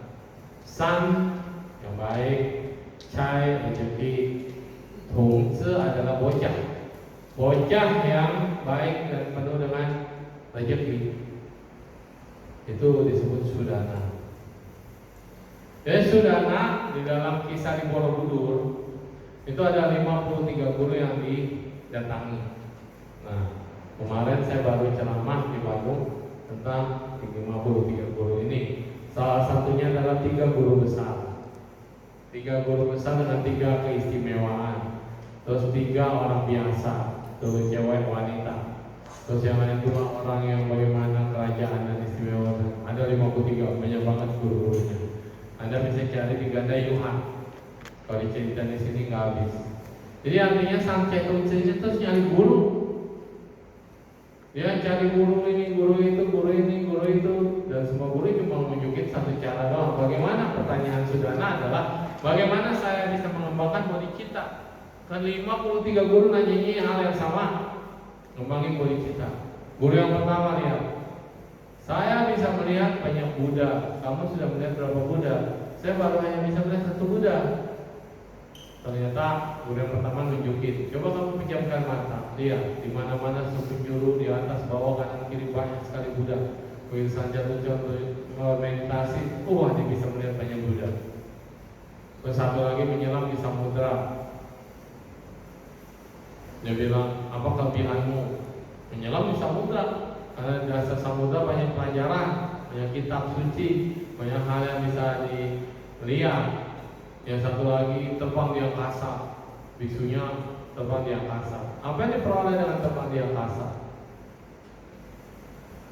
San yang baik, Cai rezeki, Tungzi adalah bocah. Bocah yang baik dan penuh dengan rezeki. Itu disebut Sudana. Jadi Sudana di dalam kisah di Borobudur Itu ada 53 guru yang didatangi. Nah, kemarin saya baru ceramah di Bandung tentang 53 guru ini. Salah satunya adalah 3 guru besar. 3 guru besar dengan 3 keistimewaan. Terus 3 orang biasa, terus cewek wanita. Terus yang lain 2 orang yang bagaimana kerajaan dan istimewa. Ada 53, banyak banget guru-gurunya. Anda bisa cari di Gandayuhan. Kalau diceritain di sini nggak habis. Jadi artinya sang Cetun Sri terus nyari guru. Dia cari guru ini, guru itu, guru ini, guru itu, dan semua guru cuma menunjukin satu cara doang. Bagaimana? Pertanyaan Sudana adalah bagaimana saya bisa mengembangkan body kita? Kan 53 guru nanyanya hal yang sama, ngembangin body kita. Guru yang pertama lihat, saya bisa melihat banyak Buddha. Kamu sudah melihat berapa Buddha? Saya baru hanya bisa melihat 1 Buddha. Ternyata guru yang pertama nunjukin, coba kamu pejamkan mata, lihat di mana-mana penjuru, di atas, bawah, kanan, kiri banyak sekali Buddha. Kuil saja meditasi, dia bisa melihat banyak Buddha. Terus satu lagi menyelam di samudra. Dia bilang, apa kelebihanmu? Menyelam di samudra, karena di dasar samudra banyak pelajaran, banyak kitab suci, banyak hal yang bisa dilihat. Yang satu lagi terbang di angkasa, biksunya terbang di angkasa. Apa yang diperoleh dengan terbang di angkasa?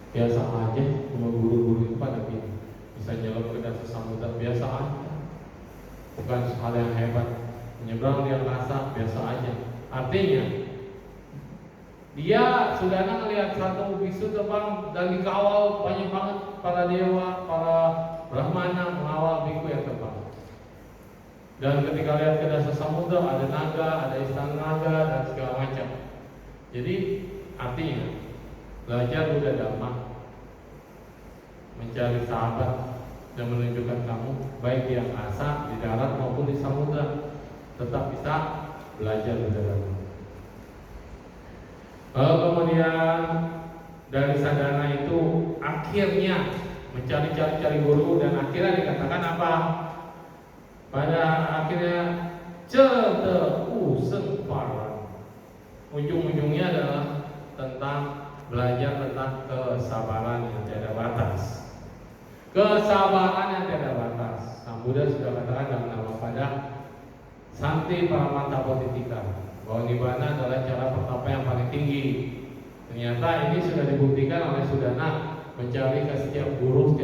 Biasa aja, semua guru-guru itu pada gini, bisa nyelam ke dasar samudra, biasa aja. Bukan hal yang hebat. Menyeberang di angkasa, biasa aja. Artinya, dia sudah melihat satu biksu terbang dan dikawal banyak banget para dewa, para brahmana mengawal biku yang terbang. Dan ketika lihat ke dasar samudra ada naga, ada istana naga dan segala macam. Jadi artinya belajar Buddha Dhamma, mencari sahabat dan menunjukkan kamu baik di angkasa, di darat maupun di samudra tetap bisa belajar Buddha Dhamma. Lalu kemudian dari sadhana itu akhirnya mencari-cari guru dan akhirnya dikatakan apa? Pada akhirnya ujung-ujungnya adalah tentang belajar tentang kesabaran yang tiada batas. Kesabaran yang tiada batas. Sang Buddha sudah katakan dalam nama pada Santi Paramanta Bodhitika bahwa Nibbana adalah cara pertapa yang paling tinggi. Ternyata ini sudah dibuktikan oleh Sudana mencari ke setiap guru,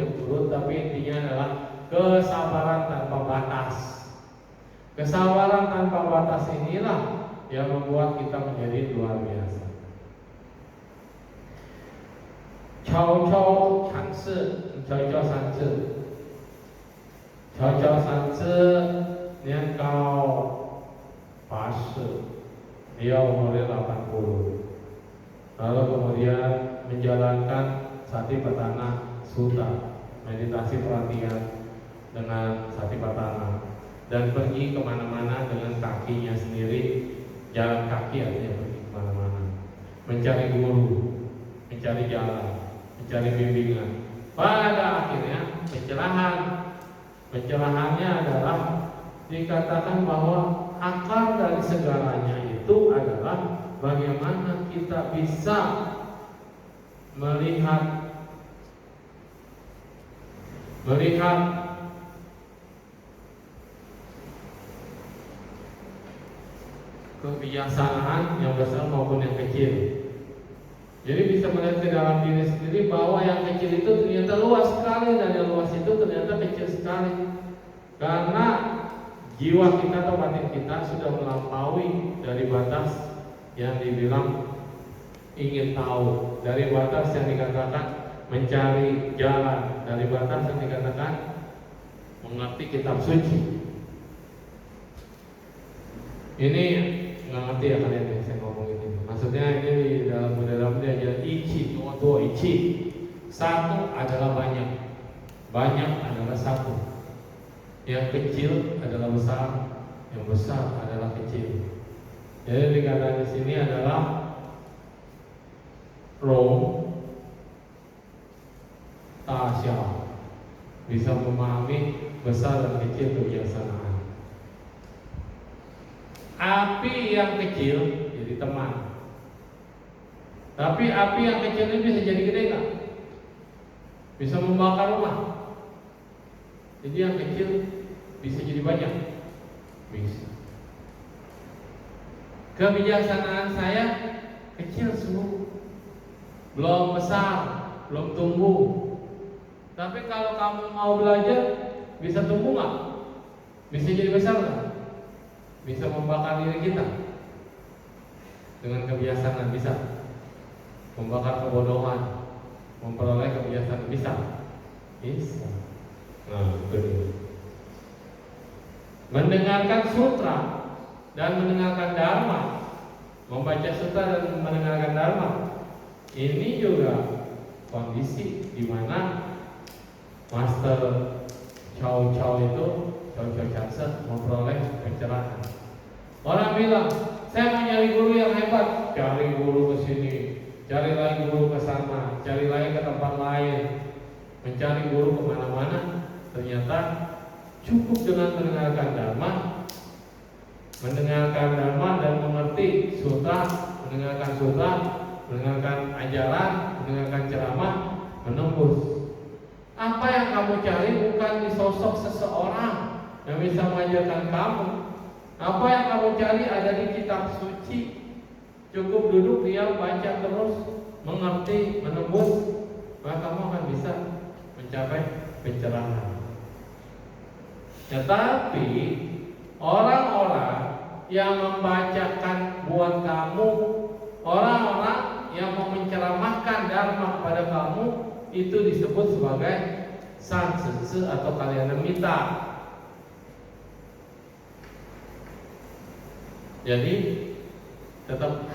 tapi intinya adalah kesabaran tanpa batas. Kesabaran tanpa batas inilah yang membuat kita menjadi luar biasa. Cao Sanzi, Nian Gao Bashi, dia umurnya 80. Lalu kemudian menjalankan Satipatthana Sutta, meditasi perhatian dengan Satipatthana, dan pergi kemana-mana dengan kakinya sendiri, jalan kaki artinya pergi kemana-mana, mencari guru, mencari jalan, mencari bimbingan. Pada akhirnya pencerahannya adalah dikatakan bahwa akar dari segalanya itu adalah bagaimana kita bisa melihat kebiasaan yang besar maupun yang kecil. Jadi bisa melihat ke dalam diri sendiri bahwa yang kecil itu ternyata luas sekali dan yang luas itu ternyata kecil sekali. Karena jiwa kita atau batin kita sudah melampaui dari batas yang dibilang ingin tahu, dari batas yang dikatakan mencari jalan, dari batas yang dikatakan mengerti kitab suci. Ini nggak ngerti ya kalian yang saya ngomong ini. Maksudnya ini di dalam dia aja ichi, dua ichi. Satu adalah banyak, banyak adalah satu. Yang kecil adalah besar, yang besar adalah kecil. Jadi dikatakan di sini adalah Rom Tasya, bisa memahami besar dan kecil kebiasaan. api yang kecil jadi teman. Tapi api yang kecil ini bisa jadi gede nggak? Bisa membakar rumah. Jadi yang kecil bisa jadi banyak. Bisa. Kebijaksanaan saya kecil semua, belum besar, belum tumbuh. Tapi kalau kamu mau belajar, bisa tumbuh nggak? Bisa jadi besar nggak? Bisa membakar diri kita dengan kebiasaan, bisa membakar kebodohan, memperoleh kebiasaan, bisa. Nah, itu dia. Mendengarkan sutra dan mendengarkan dharma, membaca sutra dan mendengarkan dharma, ini juga kondisi di mana Master Chow Chow itu, Chow Chow Changsa, memperoleh pencerahan. Orang bilang, saya mau nyari guru yang hebat, cari guru ke sini, cari lagi guru ke sana, cari lagi ke tempat lain, mencari guru kemana-mana. Ternyata cukup dengan mendengarkan dharma dan mengerti sutra, mendengarkan ajaran, mendengarkan ceramah, menembus. Apa yang kamu cari bukan di sosok seseorang yang bisa mengajarkan kamu. Apa yang kamu cari ada di kitab suci. Cukup duduk diam, baca terus, mengerti, menembus, maka kamu akan bisa mencapai pencerahan. Tetapi orang-orang yang membacakan buat kamu, orang-orang yang mau menceramahkan dharma kepada kamu, itu disebut sebagai sansetsu atau kalyanamitta. Jadi tetap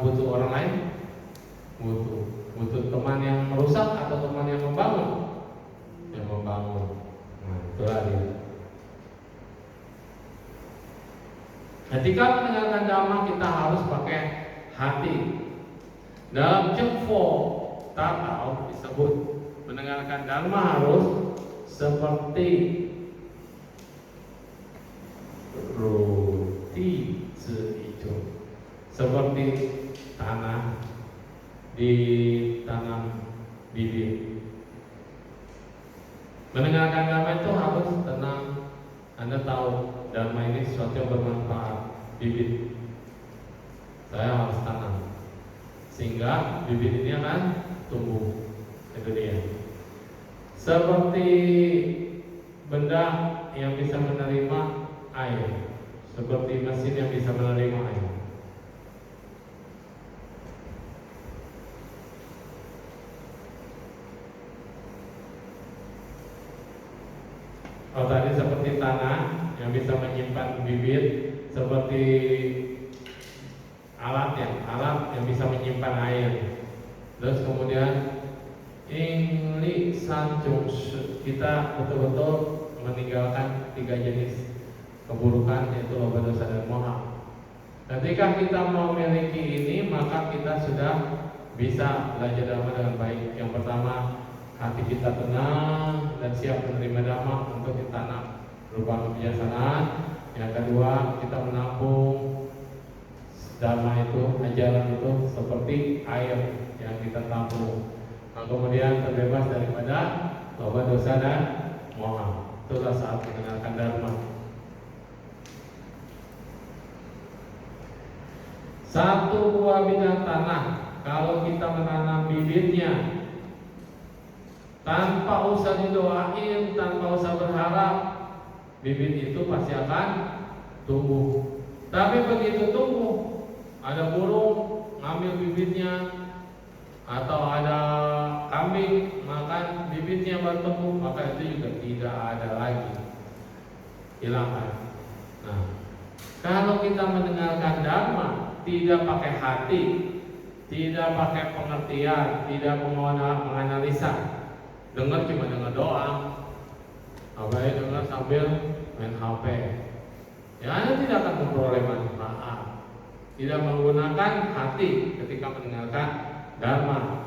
butuh orang lain, butuh teman yang merusak atau teman yang membangun. Nah, itulah dia. Ketika mendengarkan dhamma kita harus pakai hati. Dalam Cengfo Tatao disebut mendengarkan dharma harus seperti roti itu, seperti tanah ditanam bibit. Mendengarkan dharma itu harus tenang. Anda tahu dharma ini sesuatu yang bermanfaat, bibit. Saya harus tanam sehingga bibit ini akan tumbuh. Itu dia. Seperti benda yang bisa menerima air, seperti mesin yang bisa menerima air. Kalau tadi seperti tanah yang bisa menyimpan bibit, seperti alat yang bisa menyimpan air. Terus kemudian ingli sanjung, kita betul-betul meninggalkan 3 jenis keburukan, yaitu loba, dosa, dan moha. Ketika kita memiliki ini, maka kita sudah bisa belajar dhamma dengan baik. Yang pertama, hati kita tenang dan siap menerima dhamma untuk ditanam berupa kebijaksanaan. Yang kedua, kita menampung dhamma itu, ajaran itu seperti air yang kita tampung. Nah, kemudian terbebas daripada loba, dosa, dan moha. Itulah saat mendengarkan dharma. Satu buah bidang tanah, kalau kita menanam bibitnya tanpa usah didoain, tanpa usah berharap, bibit itu pasti akan tumbuh. Tapi begitu tumbuh, ada burung ngambil bibitnya, atau ada kambing makan bibitnya bertumbuh, maka itu juga tidak ada lagi, hilangkan. Nah, kalau kita mendengarkan dhamma tidak pakai hati, tidak pakai pengertian, tidak menganalisa, dengar cuma dengar doang, apalagi dengar sambil main HP, ya Anda tidak akan memperoleh manfaat. Tidak menggunakan hati ketika mendengarkan dharma.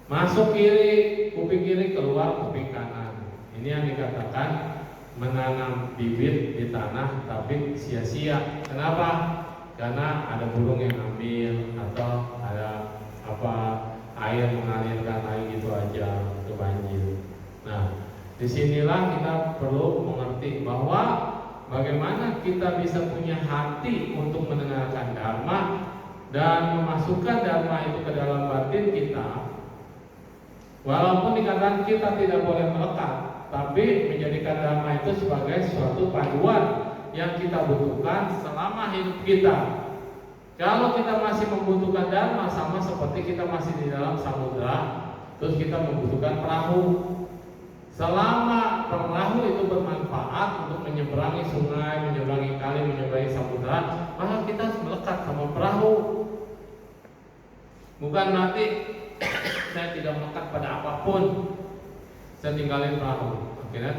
Masuk kiri, kuping kiri, keluar kuping kanan. Ini yang dikatakan menanam bibit di tanah tapi sia-sia. Kenapa? Karena ada burung yang ambil atau ada air mengalirkan air gitu aja, itu banjir. Nah, disinilah kita perlu mengerti bahwa bagaimana kita bisa punya hati untuk mendengarkan dharma dan memasukkan dharma itu ke dalam batin kita. Walaupun dikatakan kita tidak boleh melekat, tapi menjadikan dharma itu sebagai suatu panduan yang kita butuhkan selama hidup kita. Kalau kita masih membutuhkan dharma, sama seperti kita masih di dalam samudra, terus kita membutuhkan perahu. Selama perahu itu bermanfaat untuk menyeberangi sungai, menyeberangi kali, menyeberangi samudra, maka kita harus melekat sama perahu. Bukan nanti saya tidak melekat pada apapun, saya tinggalin perahu, akhirnya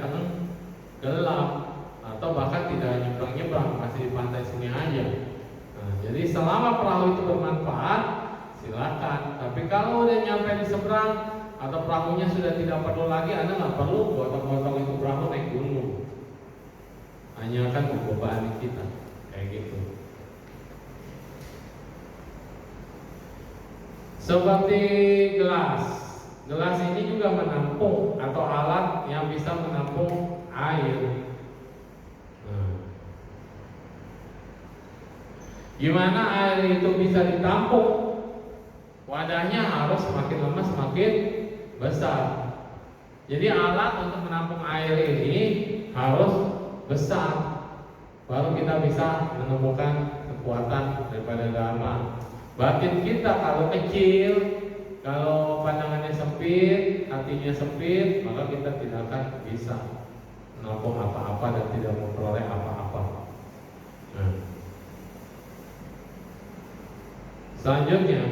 gelap, atau bahkan tidak nyebrang-nyebrang, masih di pantai sini aja. Nah, jadi selama perahu itu bermanfaat, silakan. Tapi kalau udah nyampe di seberang atau perahunya sudah tidak perlu lagi, Anda nggak perlu gotong-gotong itu perahu naik gunung. Hanya akan membebani kita, kayak gitu. Seperti gelas. Gelas ini juga menampung atau alat yang bisa menampung air. Gimana air itu bisa ditampung? Wadahnya harus semakin lama semakin besar. Jadi alat untuk menampung air ini harus besar, baru kita bisa menemukan kekuatan daripada dharma. Batin kita kalau kecil, kalau pandangannya sempit, hatinya sempit, maka kita tidak akan bisa menampung apa-apa dan tidak memperoleh apa-apa. Nah, selanjutnya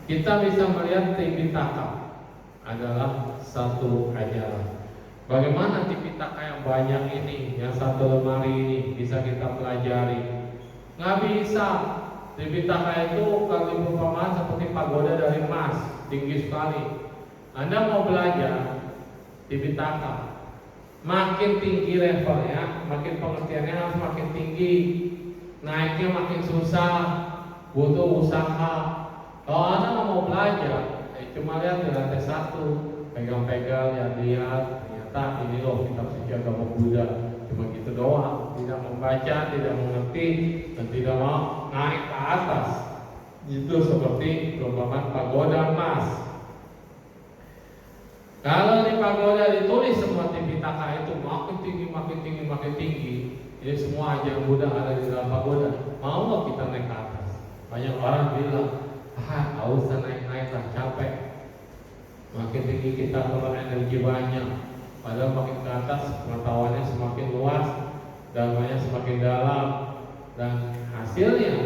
kita bisa melihat Tipitaka adalah satu ajaran. Bagaimana Tipitaka yang banyak ini, yang satu lemari ini bisa kita pelajari? Nggak bisa. Tipitaka itu kalau perumpamaan seperti pagoda dari emas, tinggi sekali. Anda mau belajar Tipitaka, makin tinggi levelnya, makin pengertiannya harus makin tinggi. Naiknya makin susah, butuh usaha. Kalau Anda mau belajar, cuma lihat di lantai 1, pegang-pegang, lihat-lihat, ternyata ini loh kitab suci agama Buddha. Cuma gitu doang, tidak membaca, tidak mengerti, dan tidak mau naik ke atas. Itu seperti perumpamaan pagoda emas. Kalau di pagoda ditulis semua Tipitaka itu makin tinggi, makin tinggi, makin tinggi. Jadi semua ajaran Buddha ada di dalam pagoda. Mau nggak kita naik ke atas? Banyak orang bilang, nggak usah naik-naik lah, capek. Makin tinggi kita perlu energi banyak. Padahal makin ke atas pengetahuannya semakin luas, dharmanya semakin dalam, dan hasilnya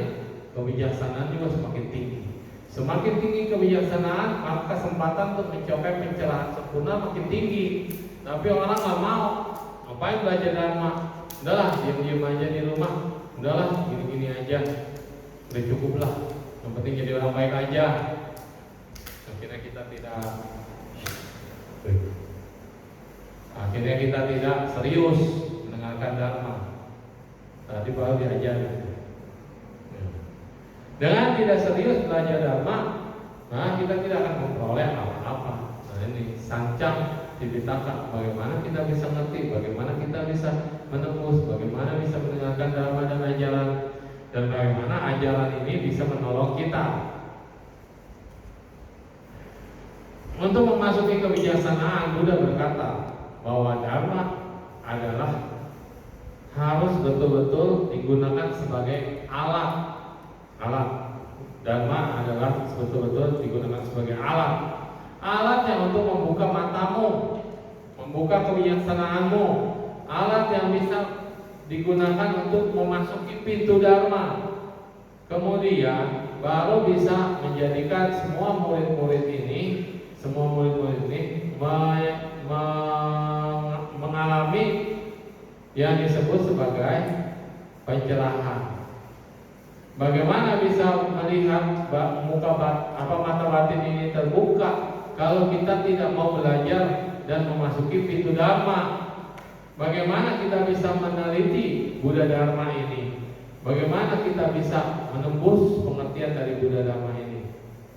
kebijaksanaan juga semakin tinggi. Semakin tinggi kebijaksanaan, maka kesempatan untuk mencapai pencerahan sempurna makin tinggi. Tapi orang nggak mau. Ngapain belajar dharma? Udahlah, diam-diam aja di rumah. Udahlah, gini-gini aja. Udah cukup lah. Yang penting jadi orang baik aja. Akhirnya kita tidak serius mendengarkan dharma. Tadi baru diajar. Dengan tidak serius belajar dharma, nah kita tidak akan memperoleh apa-apa. Nah ini sancang Tipitaka. Bagaimana kita bisa ngerti, bagaimana kita bisa menembus, bagaimana bisa mendengarkan dharma dan ajaran, dan bagaimana ajaran ini bisa menolong kita untuk memasuki kebijaksanaan. Buddha berkata bahwa dharma adalah harus betul-betul digunakan sebagai alat. Dharma adalah betul-betul digunakan sebagai alat yang untuk membuka matamu, membuka kebijaksanaanmu, alat yang bisa digunakan untuk memasuki pintu dharma. Kemudian baru bisa menjadikan semua murid-murid ini mengalami yang disebut sebagai pencerahan. Bagaimana bisa melihat mata batin ini terbuka kalau kita tidak mau belajar dan memasuki pintu Dharma? Bagaimana kita bisa meneliti Buddha Dharma ini? Bagaimana kita bisa menembus pengertian dari Buddha Dharma ini?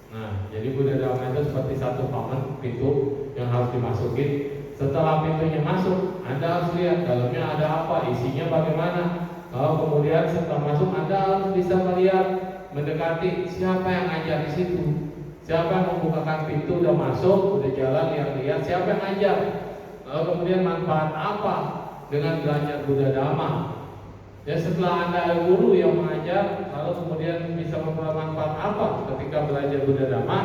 Nah, jadi Buddha Dharma itu seperti satu paman pintu yang harus dimasukin. Setelah pintunya masuk, Anda harus lihat dalamnya ada apa, isinya bagaimana. Kalau kemudian setelah masuk, Anda harus bisa melihat, mendekati siapa yang ngajar di situ, siapa yang membukakan pintu, udah masuk, udah jalan, lihat siapa yang ngajar. Lalu kemudian manfaat apa dengan belajar Buddha Dhamma? Ya, setelah Anda ada guru yang mengajar, lalu kemudian bisa memperoleh manfaat apa ketika belajar Buddha Dhamma?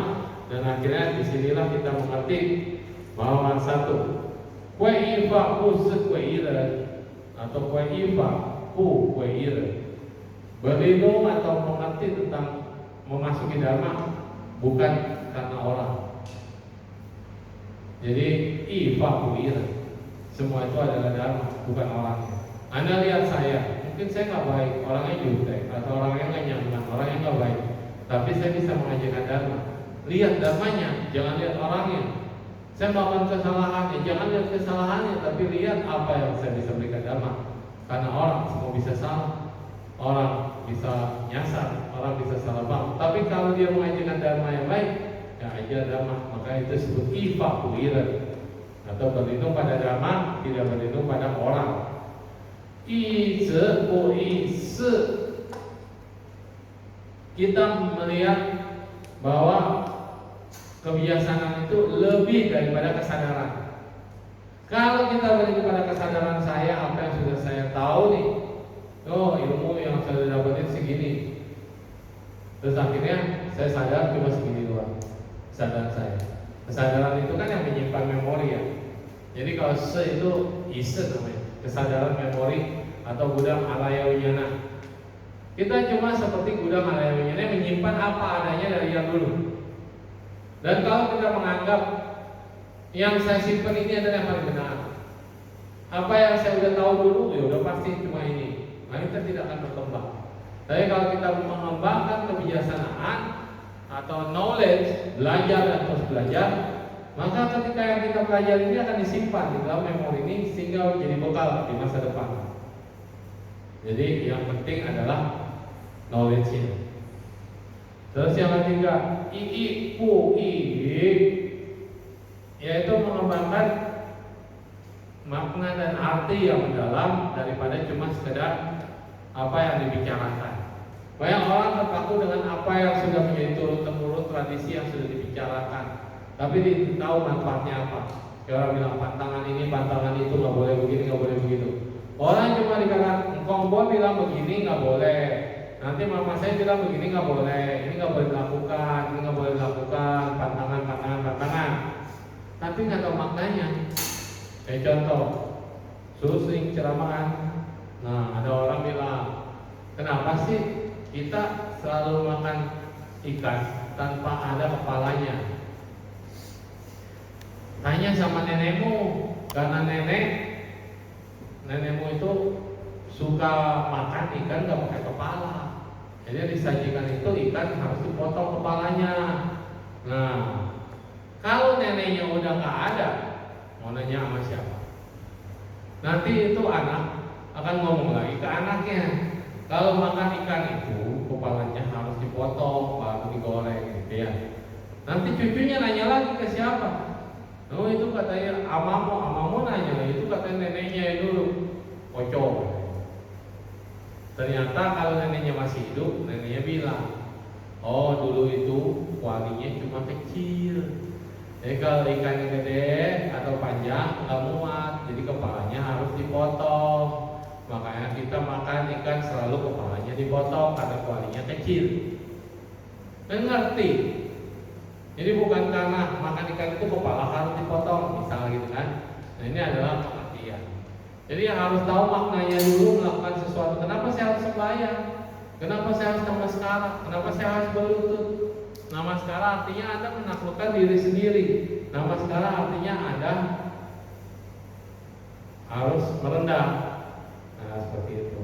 Dan akhirnya disinilah kita mengerti bahwa satu, kue ifa pu sekweire atau kue ifa pu kweire, berlindung atau mengerti tentang memasuki Dharma bukan karena orang. Jadi ifa pu ire, semua itu adalah Dharma, bukan orangnya. Anda lihat saya, mungkin saya nggak baik, orangnya jutek, atau orangnya nggak nyaman, orangnya nggak baik, tapi saya bisa mengajarkan Dharma. Lihat Dharmanya, jangan lihat orangnya. Saya melakukan kesalahan, jangan lihat kesalahannya, tapi lihat apa yang saya bisa berikan Dharma. Karena orang semua bisa salah, orang bisa nyasar, orang bisa salah paham. Tapi kalau dia mengajarkan Dharma yang baik, ya ajar Dharma, maka itu disebut ifa puira, atau berlindung pada Dharma, tidak berlindung pada orang. Ize po ise, kita melihat bahwa kebiasaan itu lebih daripada kesadaran. Kalau kita beri kepada kesadaran saya, apa yang sudah saya tahu nih, oh ilmu yang saya dapatin segini, terus akhirnya saya sadar cuma segini doang kesadaran saya. Kesadaran itu kan yang menyimpan memori ya. Jadi kalau se itu ise namanya, kesadaran memori atau gudang alaya winyana. Kita cuma seperti gudang alaya winyana, menyimpan apa adanya dari yang dulu. Dan kalau kita menganggap yang saya simpan ini adalah yang paling benar, apa yang saya udah tahu dulu, ya udah pasti cuma ini, nah kita tidak akan berkembang. Tapi kalau kita mengembangkan kebijaksanaan atau knowledge, belajar dan terus belajar, maka ketika yang kita pelajari ini akan disimpan di dalam memori ini sehingga menjadi bekal di masa depan. Jadi yang penting adalah knowledge-nya. Terus yang ketiga, ii pu i, yaitu mengembangkan makna dan arti yang mendalam daripada cuma sekedar apa yang dibicarakan. Banyak orang terpaku dengan apa yang sudah menjadi turun-temurun tradisi yang sudah dibicarakan, tapi tidak tahu manfaatnya apa. Kayak orang bilang pantangan ini, pantangan itu, nggak boleh begini, nggak boleh begitu. Orang cuma dikatakan, engkau gua bilang begini nggak boleh. Nanti mama saya bilang begini nggak boleh, ini nggak boleh dilakukan, ini nggak boleh dilakukan, pantangan. Tapi nggak tahu maknanya. Kayak contoh, suruh sering ceramahan. Nah, ada orang bilang, kenapa sih kita selalu makan ikan tanpa ada kepalanya? Tanya sama nenekmu, karena nenekmu itu suka makan ikan nggak pakai kepala. Jadi disajikan itu ikan harus dipotong kepalanya. Nah, kalau neneknya udah nggak ada, mau nanya sama siapa? Nanti itu anak akan ngomong lagi ke anaknya. Kalau makan ikan itu kepalanya harus dipotong baru digoreng, gitu ya. Nanti cucunya nanya lagi ke siapa? Oh itu katanya amamu nanya, itu katanya neneknya dulu, kocok. Ternyata kalau neneknya masih hidup, neneknya bilang, oh dulu itu kualinya cuma kecil. Jadi kalau ikannya gede atau panjang nggak muat, jadi kepalanya harus dipotong. Makanya kita makan ikan selalu kepalanya dipotong karena kualinya kecil. Dan ngerti. Jadi bukan karena makan ikan itu kepala harus dipotong, misalnya gitu kan. Nah ini adalah pengertian. Jadi yang harus tahu maknanya dulu melakukan sesuatu. Kenapa saya harus sembahyang? Kenapa saya harus namaskara? Kenapa saya harus berlutut? Namaskara artinya Anda menaklukkan diri sendiri. Namaskara artinya Anda harus merendah. Nah seperti itu.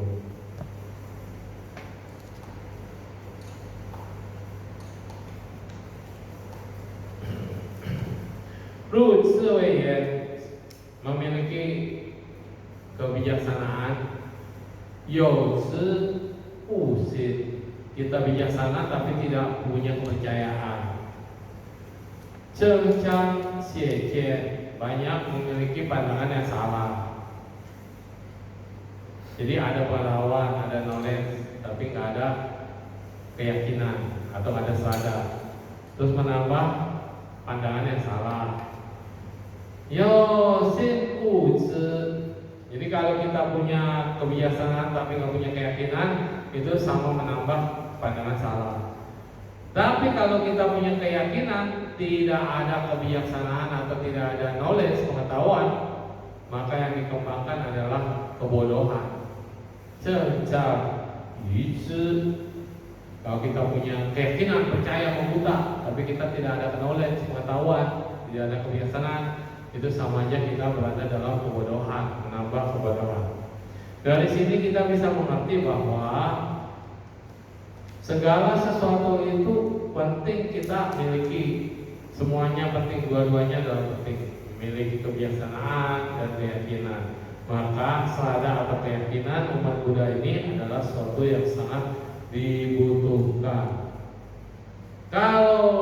入智慧眼 memiliki kebijaksanaan, 有知不信 kita bijaksana tapi tidak punya kepercayaan. 正常邪见 banyak memiliki pandangan yang salah. Jadi ada pengetahuan, ada knowledge, tapi nggak ada keyakinan atau ada sadar. Terus menambah pandangan yang salah. Yo sin uzi. Jadi kalau kita punya kebijaksanaan tapi nggak punya keyakinan, itu sama menambah pandangan salah. Tapi kalau kita punya keyakinan, tidak ada kebijaksanaan atau tidak ada knowledge, pengetahuan, maka yang dikembangkan adalah kebodohan. Sejak kalau kita punya keyakinan, percaya, membuta, tapi kita tidak ada knowledge, pengetahuan, tidak ada kebijaksanaan, itu sama aja kita berada dalam kebodohan, menambah kebodohan. Dari sini kita bisa mengerti bahwa segala sesuatu itu penting kita miliki. Semuanya penting, dua-duanya adalah penting. Memiliki kebijaksanaan dan keyakinan. Maka sadar atau keyakinan umat Buddha ini adalah sesuatu yang sangat dibutuhkan. Kalau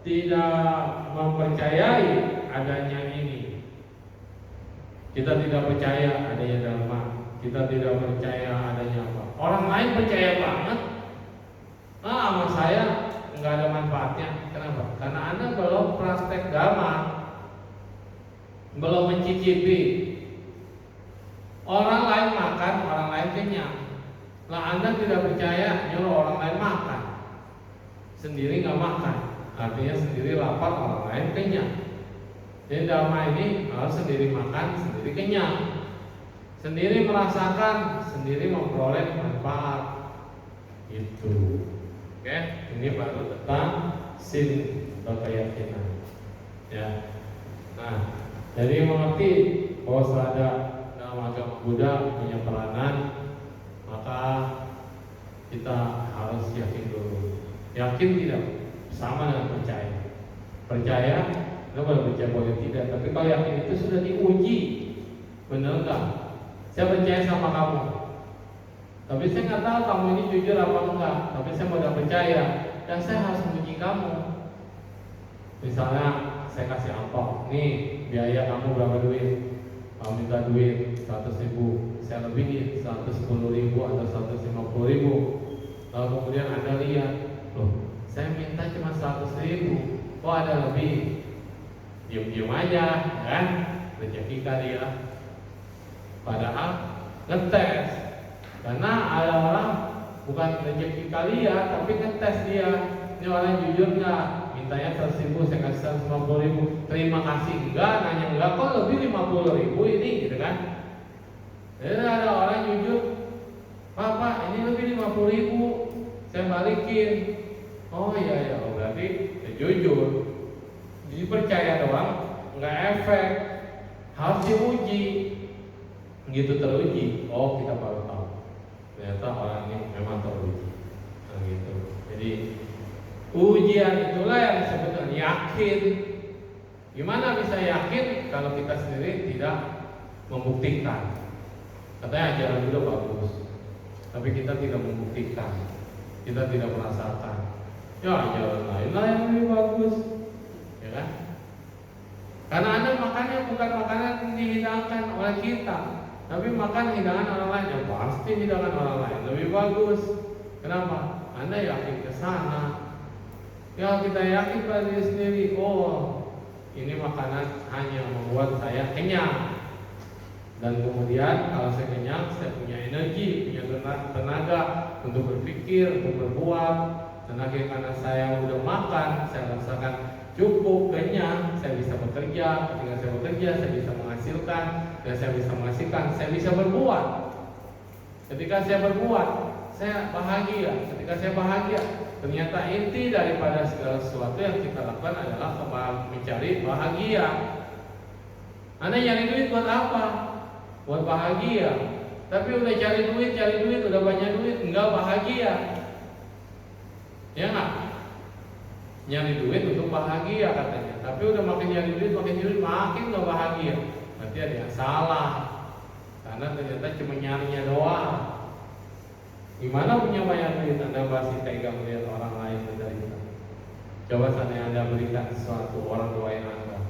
tidak mempercayai adanya ini, kita tidak percaya adanya dharma, kita tidak percaya adanya apa. Orang lain percaya banget. Sama saya nggak ada manfaatnya. Kenapa? Karena Anda belum praktek dharma, belum mencicipi. Orang lain makan, orang lain kenyang. Lah Anda tidak percaya nyuruh orang lain makan, sendiri nggak makan, artinya sendiri lapar, orang lain kenyang. Jadi dharma ini harus sendiri makan, sendiri kenyang, sendiri merasakan, sendiri memperoleh manfaat. Itu. Oke, ini baru tentang sin atau keyakinan. Ya. Nah, jadi mengerti bahwa selada dalam agama Buddha punya peranan, maka kita harus yakin dulu. Yakin tidak sama dengan percaya. Percaya, kita boleh percaya boleh tidak. Tapi kalau yakin itu sudah diuji, benar nggak? Saya percaya sama kamu, tapi saya nggak tahu kamu ini jujur apa enggak. Tapi saya udah percaya, dan saya harus menguji kamu. Misalnya saya kasih amplop, nih biaya kamu berapa duit? Kamu minta duit 100.000, saya lebihin 110.000 atau 150.000. Lalu kemudian Anda lihat, loh, saya minta cuma 100.000, kok ada lebih? Diam-diam aja, kan? Rezeki kali ya. Padahal ngetes. Karena ada orang bukan rezeki kali ya, tapi ngetes dia. Ini orang jujur nggak? Mintanya 100.000, saya kasih 150.000. Terima kasih enggak? Nanya enggak, kok lebih 50.000 ini, gitu kan? Jadi ada orang jujur, Pak, ini lebih 50.000, saya balikin. Oh iya, berarti ya jujur. Jadi percaya doang, nggak efek, harus diuji. Gitu teruji, oh kita baru tahu. Ternyata orang ini memang teruji. Nah gitu. Jadi ujian itulah yang disebut dengan yakin. Gimana bisa yakin kalau kita sendiri tidak membuktikan? Katanya ajaran Buddha bagus, tapi kita tidak membuktikan, kita tidak merasakan. Ya ajaran lain lah yang lebih bagus, ya kan? Karena Anda makannya bukan makanan yang dihidangkan oleh kita, tapi makan hidangan orang lain. Ya pasti hidangan orang lain lebih bagus. Kenapa? Anda yakin ke sana. Ya kita yakin pada diri sendiri. Oh, ini makanan hanya membuat saya kenyang. Dan kemudian kalau saya kenyang, saya punya energi, punya tenaga untuk berpikir, untuk berbuat. Tenaga karena saya udah makan, saya rasakan cukup, kenyang, saya bisa bekerja. Ketika saya bekerja, saya bisa menghasilkan. Dan saya bisa menghasilkan, saya bisa berbuat. Ketika saya berbuat, saya bahagia. Ketika saya bahagia, ternyata inti daripada segala sesuatu yang kita lakukan adalah mencari bahagia. Anda nyari duit buat apa? Buat bahagia. Tapi udah cari duit, udah banyak duit, enggak bahagia. Ya enggak? Nyari duit untuk bahagia katanya, tapi udah makin nyari duit makin gak bahagia. Berarti ada yang salah, karena ternyata cuma nyarinya doang. Gimana punya banyak duit Anda masih tega melihat orang lain menderita? Coba seandainya Anda berikan sesuatu, orang doain Anda,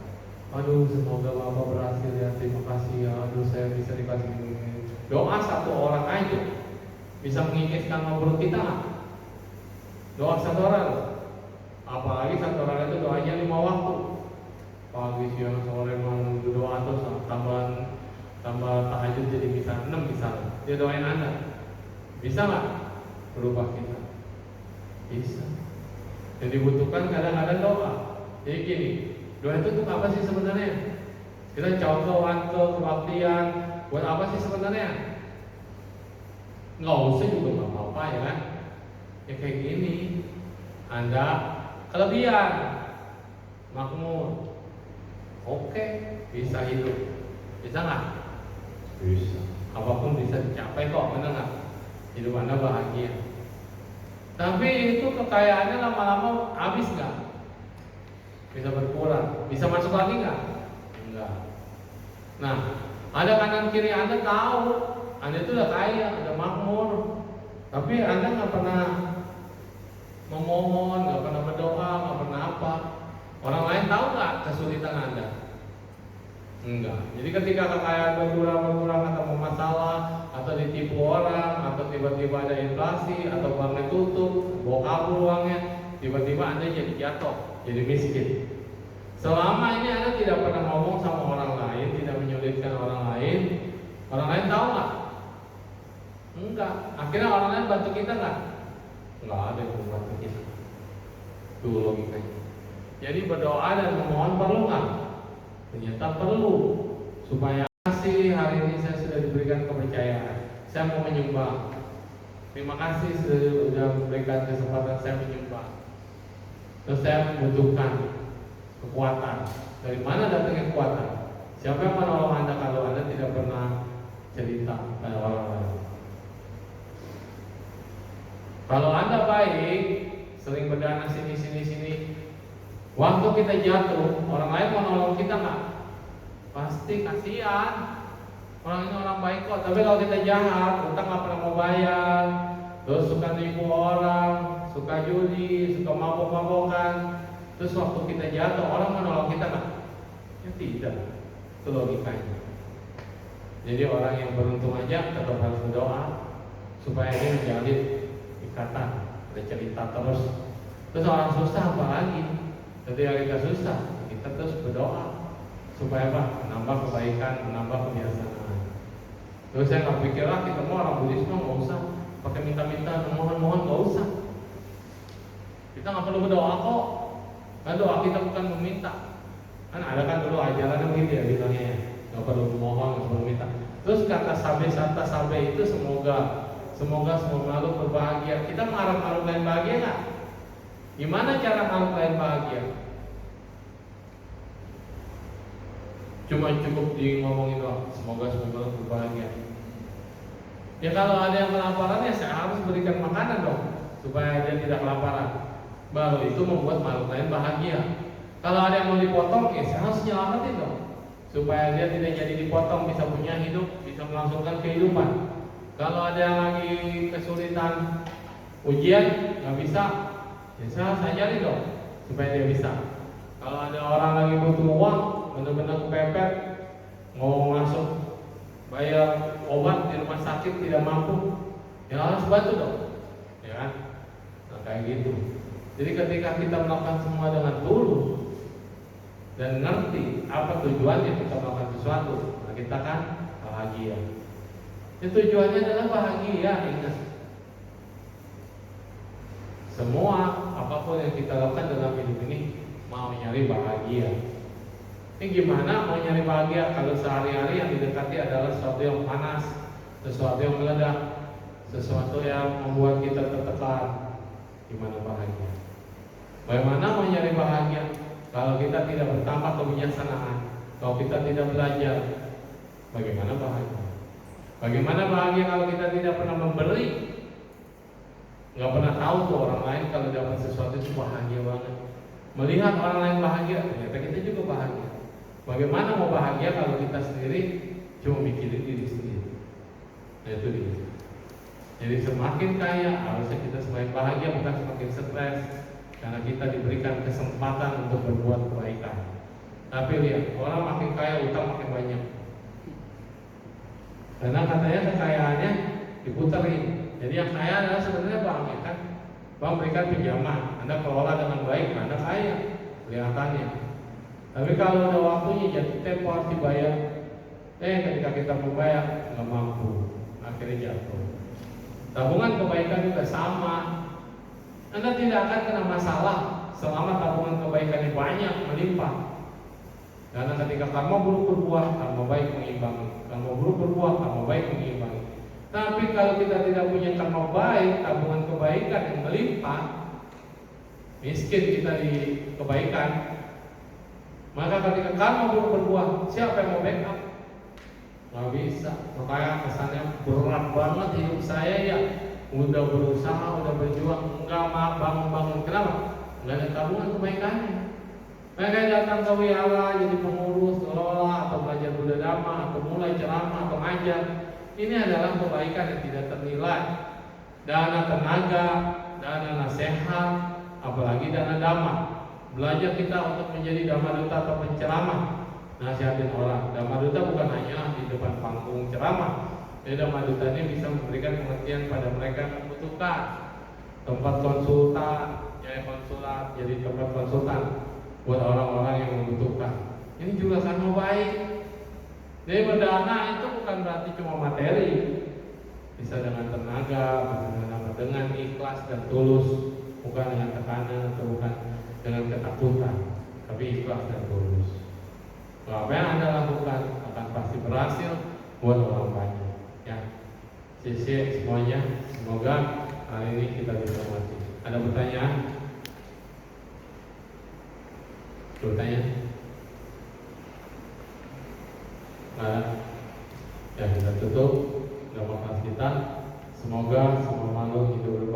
aduh semoga Bapak berhasil ya, terima kasih ya, aduh saya bisa dikasih ini. Doa satu orang aja bisa mengikiskan ngobrol kita nggak? Doa satu orang, apalagi satu orang itu doanya 5 waktu, pagi, siang, sore, malam, doa terus tambah tahajud jadi bisa 6 misalnya. Dia doain Anda, bisa nggak berubah kita? Bisa. Yang dibutuhkan kadang-kadang doa. Jadi gini, doa itu untuk apa sih sebenarnya? Kita contoh kebaktian, buat apa sih sebenarnya? Nggak usah juga nggak apa-apa ya kan? Ya kayak gini, Anda kelebihan, makmur, oke, bisa hidup, bisa nggak? Bisa. Apapun bisa dicapai kok, benar nggak? Hidup Anda bahagia. Tapi itu kekayaannya lama-lama habis nggak? Bisa berkurang, bisa masuk lagi nggak? Enggak. Nah, ada kanan kiri Anda tahu, Anda itu udah kaya, udah makmur, tapi Anda nggak pernah memohon, nggak pernah berdoa, nggak pernah apa. Orang lain tahu nggak kesulitan Anda? Enggak. Jadi ketika kekayaan berkurang atau masalah, atau ditipu orang, atau tiba-tiba ada inflasi, atau banknya tutup, bawa kabur uangnya, tiba-tiba Anda jadi jatuh, jadi miskin. Selama ini Anda tidak pernah ngomong sama orang lain, tidak menyulitkan orang lain tahu nggak? Enggak. Akhirnya orang lain bantu kita nggak? Nggak ada yang membantu kita. Itu logikanya. Jadi berdoa dan memohon perlu nggak? Ternyata perlu. Supaya kasih hari ini saya sudah diberikan kepercayaan, saya mau menyumbang. Terima kasih sudah memberikan kesempatan saya menyumbang. Terus saya membutuhkan kekuatan. Dari mana datangnya kekuatan? Siapa yang menolong Anda kalau Anda tidak pernah cerita pada orang lain? Kalau Anda baik, sering berdana sini, waktu kita jatuh, orang lain mau nolong kita nggak? Pasti kasihan. Orang ini orang baik kok. Tapi kalau kita jahat, utang nggak pernah mau bayar, terus suka nipu orang, suka judi, suka mabok-mabokan, terus waktu kita jatuh, orang mau nolong kita nggak? Ya tidak. Itu logikanya. Jadi orang yang beruntung aja tetap harus berdoa supaya dia menjalin ikatan, ada cerita terus. Terus orang susah apa lagi? Ketika kita susah, kita terus berdoa supaya apa? Menambah kebaikan, menambah kebiasaan. Terus saya nggak pikir lah kita mau orang Buddhisme nggak usah pakai minta-minta, mohon-mohon nggak usah. Kita nggak perlu berdoa kok. Kan doa kita bukan meminta. Kan ada kan dulu ajaran begitu ya bilangnya ya. Nggak perlu memohon, nggak perlu minta. Terus kata sabe santa sabe itu semoga semua makhluk berbahagia. Kita mengharap makhluk lain bahagia nggak? Gimana cara makhluk lain bahagia? Cuma cukup di ngomongin doang, semoga makhluk berbahagia. Ya kalau ada yang kelaparan ya saya harus berikan makanan dong supaya dia tidak kelaparan. Baru itu membuat makhluk lain bahagia. Kalau ada yang mau dipotong, ya saya harus nyelamatin dong supaya dia tidak jadi dipotong, bisa punya hidup, bisa melangsungkan kehidupan. Kalau ada yang lagi kesulitan ujian nggak bisa, ya saya harus ajari dong supaya dia bisa. Kalau ada orang lagi butuh uang, benar-benar kepepet, mau masuk bayar obat di rumah sakit tidak mampu, ya harus bantu dong, ya kan? Nah kayak gitu. Jadi ketika kita melakukan semua dengan tulus dan ngerti apa tujuannya kita melakukan sesuatu, nah kita kan bahagia. Ya, tujuannya adalah bahagia, ingat. Semua apapun yang kita lakukan dalam hidup ini mau nyari bahagia. Ini gimana mau nyari bahagia kalau sehari-hari yang didekati adalah sesuatu yang panas, sesuatu yang meledak, sesuatu yang membuat kita tertekan? Gimana bahagia? Bagaimana mau nyari bahagia kalau kita tidak bertambah kebijaksanaan, kalau kita tidak belajar? Bagaimana bahagia? Bagaimana bahagia kalau kita tidak pernah memberi? Nggak pernah tahu tuh orang lain kalau dapat sesuatu itu bahagia banget. Melihat orang lain bahagia, ternyata kita juga bahagia. Bagaimana mau bahagia kalau kita sendiri cuma mikirin diri sendiri? Nah, itu dia. Jadi semakin kaya harusnya kita semakin bahagia, bukan semakin stres, karena kita diberikan kesempatan untuk berbuat kebaikan. Tapi lihat, orang makin kaya utang makin banyak. Karena katanya kekayaannya diputerin. Jadi yang kaya adalah sebenarnya bank, ya kan? Bank berikan pinjaman, Anda kelola dengan baik, Anda kaya kelihatannya. Tapi kalau udah waktunya jatuh tempo harus dibayar, ketika kita mau bayar nggak mampu, akhirnya jatuh. Tabungan kebaikan juga sama. Anda tidak akan kena masalah selama tabungan kebaikannya banyak melimpah. Karena ketika karma buruk berbuah, karma baik mengimbangi. Karma buruk berbuah, karma baik mengimbangi. Tapi kalau kita tidak punya karma baik, tabungan kebaikan yang melimpah, miskin kita di kebaikan, maka ketika karma buruk berbuah, siapa yang mau backup? Nggak bisa. Makanya kesannya berat banget hidup saya ya. Udah berusaha, udah berjuang, nggak mau bangun-bangun. Kenapa? Nggak ada tabungan kebaikannya. Mereka datang ke wihara jadi pengurus, kelola, atau belajar Buddha Dhamma, atau mulai ceramah, atau ngajar. Ini adalah kebaikan yang tidak ternilai. Dana tenaga, dana nasihat, apalagi dana dhamma. Belajar kita untuk menjadi dhamma duta atau penceramah, nasihatin orang. Dhamma duta bukan hanya di depan panggung ceramah. Jadi dhamma duta ini bisa memberikan pengertian pada mereka yang membutuhkan. Tempat konsultan, jadi konsulat, jadi tempat konsultan buat orang-orang yang membutuhkan. Ini juga karma baik. Jadi berdana itu bukan berarti cuma materi, bisa dengan tenaga, dengan ikhlas dan tulus, bukan dengan tekanan atau bukan dengan ketakutan, tapi ikhlas dan tulus. Apa yang Anda lakukan akan pasti berhasil buat orang banyak. Ya, CC semuanya. Semoga hari ini kita bisa mati. Ada pertanyaan? Bertanya? Nah, ya kita tutup. Terima kasih kita. Semoga semua makhluk hidup